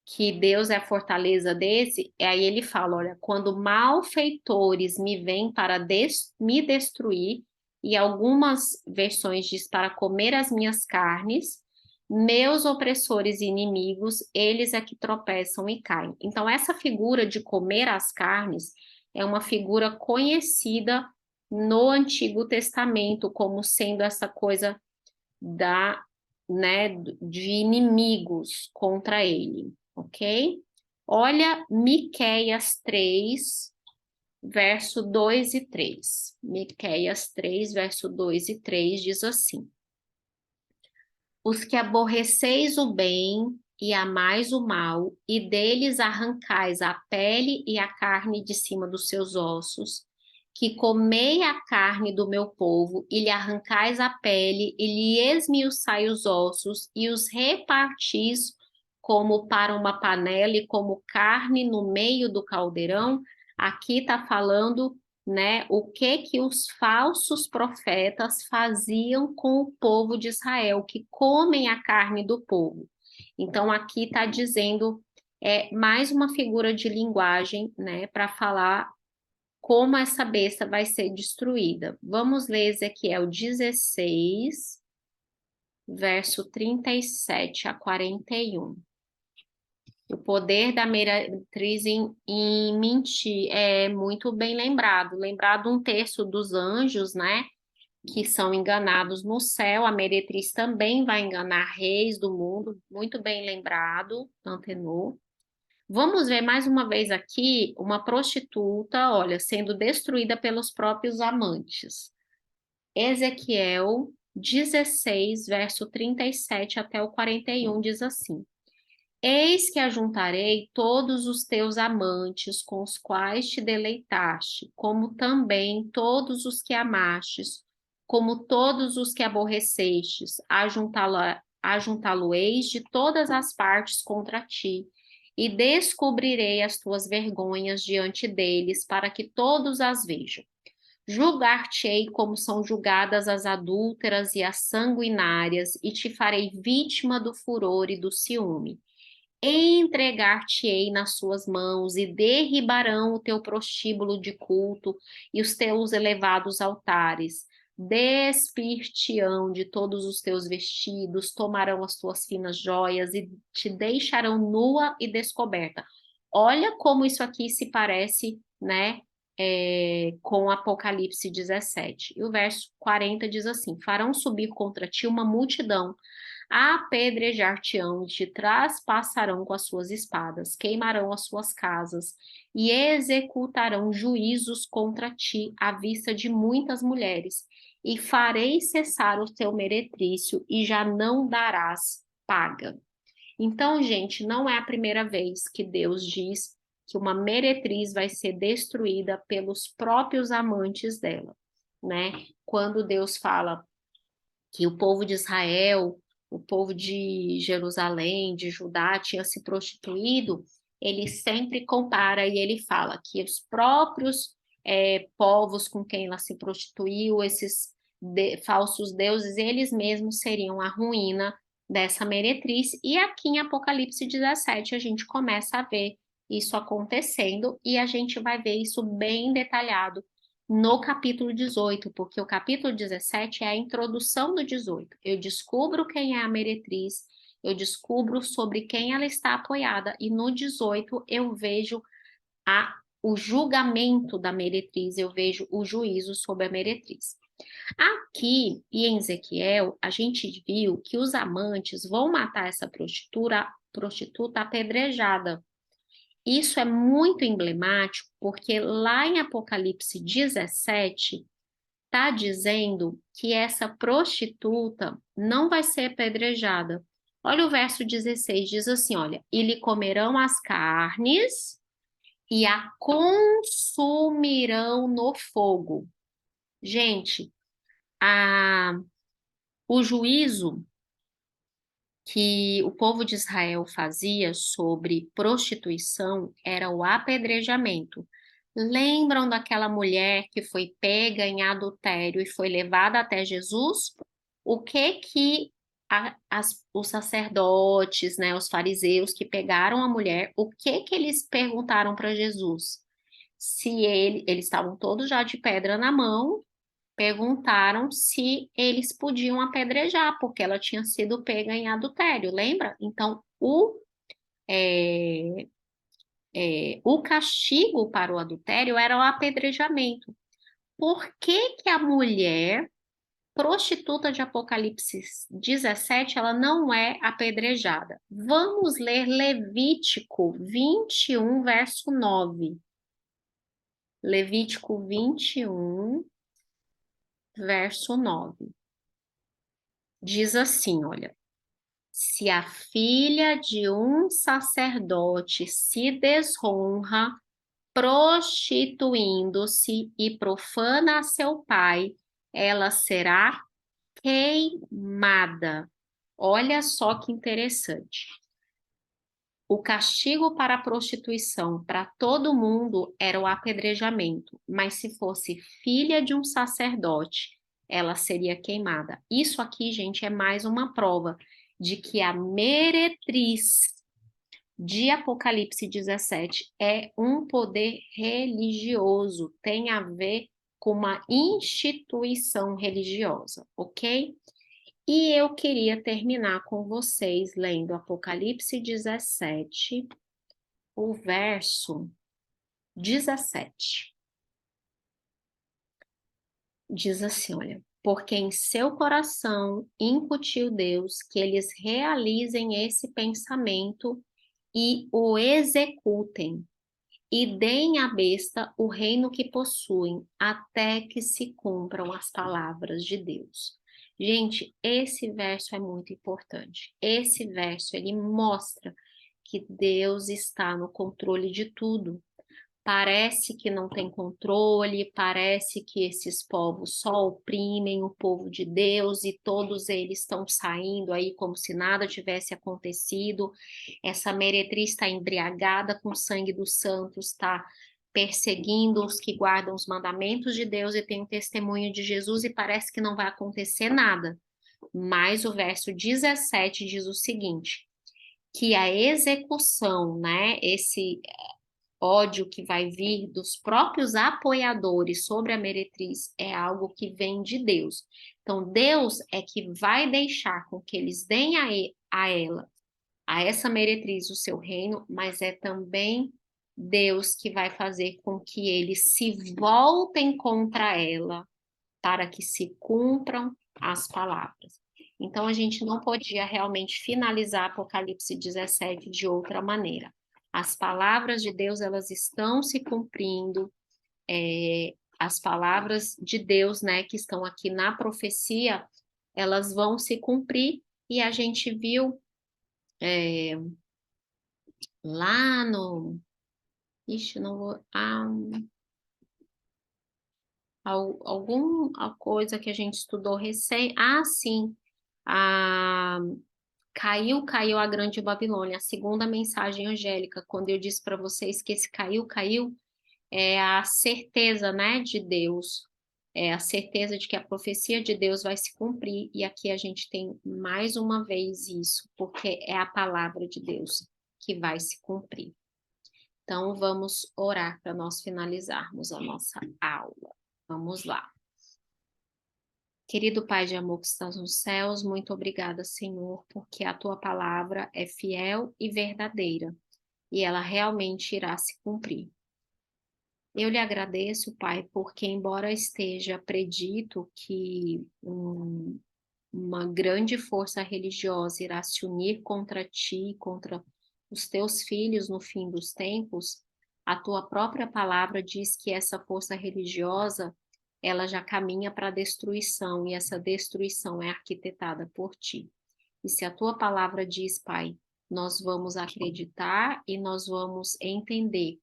que Deus é a fortaleza desse, e aí ele fala, olha, quando malfeitores me vêm para me destruir, e algumas versões diz para comer as minhas carnes, meus opressores e inimigos, eles é que tropeçam e caem. Então, essa figura de comer as carnes é uma figura conhecida no Antigo Testamento como sendo essa coisa da, né, de inimigos contra ele, ok? Olha Miqueias 3, verso 2 e 3. Miqueias 3, verso 2 e 3 diz assim: os que aborreceis o bem e amais o mal, e deles arrancais a pele e a carne de cima dos seus ossos, que comei a carne do meu povo, e lhe arrancais a pele, e lhe esmiuçai os ossos, e os repartis como para uma panela e como carne no meio do caldeirão. Aqui está falando, né, o que os falsos profetas faziam com o povo de Israel, que comem a carne do povo. Então, aqui está dizendo mais uma figura de linguagem, né, para falar como essa besta vai ser destruída. Vamos ler Ezequiel 16, verso 37 a 41. O poder da meretriz em mentir é muito bem lembrado. Lembrado um terço dos anjos, né? Que são enganados no céu. A meretriz também vai enganar reis do mundo. Muito bem lembrado, Antenor. Vamos ver mais uma vez aqui uma prostituta, olha, sendo destruída pelos próprios amantes. Ezequiel 16, verso 37 até o 41 diz assim: eis que ajuntarei todos os teus amantes com os quais te deleitaste, como também todos os que amastes, como todos os que aborrecestes, ajuntá-lo-eis de todas as partes contra ti, e descobrirei as tuas vergonhas diante deles, para que todos as vejam. Julgar-te-ei como são julgadas as adúlteras e as sanguinárias, e te farei vítima do furor e do ciúme. Entregar-te-ei nas suas mãos, e derribarão o teu prostíbulo de culto e os teus elevados altares. Despir-te-ão de todos os teus vestidos, tomarão as tuas finas joias e te deixarão nua e descoberta. Olha como isso aqui se parece, né, com Apocalipse 17. E o verso 40 diz assim: farão subir contra ti uma multidão, apedrejar-te-ão, te traspassarão com as suas espadas, queimarão as suas casas e executarão juízos contra ti à vista de muitas mulheres, e farei cessar o teu meretrício e já não darás paga. Então, gente, não é a primeira vez que Deus diz que uma meretriz vai ser destruída pelos próprios amantes dela, né? Quando Deus fala que o povo de Israel, o povo de Jerusalém, de Judá, tinha se prostituído, ele sempre compara e ele fala que os próprios povos com quem ela se prostituiu, esses falsos deuses, eles mesmos seriam a ruína dessa meretriz. E aqui em Apocalipse 17 a gente começa a ver isso acontecendo e a gente vai ver isso bem detalhado no capítulo 18, porque o capítulo 17 é a introdução do 18. Eu descubro quem é a meretriz, eu descubro sobre quem ela está apoiada, e no 18 eu vejo o julgamento da meretriz, eu vejo o juízo sobre a meretriz. Aqui e em Ezequiel, a gente viu que os amantes vão matar essa prostituta apedrejada. Isso é muito emblemático, porque lá em Apocalipse 17, está dizendo que essa prostituta não vai ser apedrejada. Olha o verso 16, diz assim, olha, e lhe comerão as carnes e a consumirão no fogo. Gente, o juízo que o povo de Israel fazia sobre prostituição era o apedrejamento. Lembram daquela mulher que foi pega em adultério e foi levada até Jesus? O que os sacerdotes, né, os fariseus que pegaram a mulher, o que eles perguntaram para Jesus? Se eles estavam todos já de pedra na mão, perguntaram se eles podiam apedrejar, porque ela tinha sido pega em adultério, lembra? Então, o castigo para o adultério era o apedrejamento. Por que que a mulher prostituta de Apocalipse 17, ela não é apedrejada? Vamos ler Levítico 21, verso 9. Levítico 21, verso 9. Diz assim, olha: se a filha de um sacerdote se desonra, prostituindo-se e profana a seu pai, ela será queimada. Olha só que interessante. O castigo para a prostituição para todo mundo era o apedrejamento, mas se fosse filha de um sacerdote, ela seria queimada. Isso aqui, gente, é mais uma prova de que a meretriz de Apocalipse 17 é um poder religioso, tem a ver com uma instituição religiosa, ok? E eu queria terminar com vocês lendo Apocalipse 17, o verso 17. Diz assim, olha: porque em seu coração incutiu Deus que eles realizem esse pensamento e o executem, e deem à besta o reino que possuem, até que se cumpram as palavras de Deus. Gente, esse verso é muito importante. Esse verso, ele mostra que Deus está no controle de tudo. Parece que não tem controle, parece que esses povos só oprimem o povo de Deus e todos eles estão saindo aí como se nada tivesse acontecido. Essa meretriz está embriagada com o sangue dos santos, está perseguindo os que guardam os mandamentos de Deus e tem o testemunho de Jesus e parece que não vai acontecer nada. Mas o verso 17 diz o seguinte: que a execução, né, esse ódio que vai vir dos próprios apoiadores sobre a meretriz é algo que vem de Deus. Então, Deus é que vai deixar com que eles deem a ela, a essa meretriz, o seu reino, mas é também Deus que vai fazer com que eles se voltem contra ela, para que se cumpram as palavras. Então, a gente não podia realmente finalizar Apocalipse 17 de outra maneira. As palavras de Deus, elas estão se cumprindo, as palavras de Deus, né, que estão aqui na profecia, elas vão se cumprir, e a gente viu lá no... Ixi, não vou... alguma coisa que a gente estudou recém... sim, a caiu a grande Babilônia, a segunda mensagem angélica, quando eu disse para vocês que esse caiu, é a certeza, né, de Deus, é a certeza de que a profecia de Deus vai se cumprir, e aqui a gente tem mais uma vez isso, porque é a palavra de Deus que vai se cumprir. Então, vamos orar para nós finalizarmos a nossa aula. Vamos lá. Querido Pai de amor que estás nos céus, muito obrigada, Senhor, porque a tua palavra é fiel e verdadeira, e ela realmente irá se cumprir. Eu lhe agradeço, Pai, porque embora esteja predito que uma grande força religiosa irá se unir contra ti, contra os teus filhos no fim dos tempos, a tua própria palavra diz que essa força religiosa, ela já caminha para a destruição, e essa destruição é arquitetada por ti. E se a tua palavra diz, Pai, nós vamos acreditar e nós vamos entender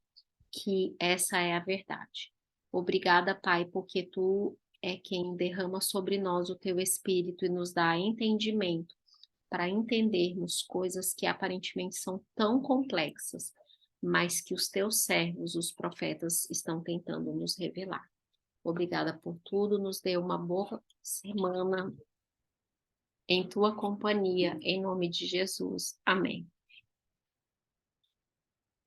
que essa é a verdade. Obrigada, Pai, porque Tu é quem derrama sobre nós o Teu Espírito e nos dá entendimento para entendermos coisas que aparentemente são tão complexas, mas que os Teus servos, os profetas, estão tentando nos revelar. Obrigada por tudo, nos dê uma boa semana em Tua companhia, em nome de Jesus. Amém.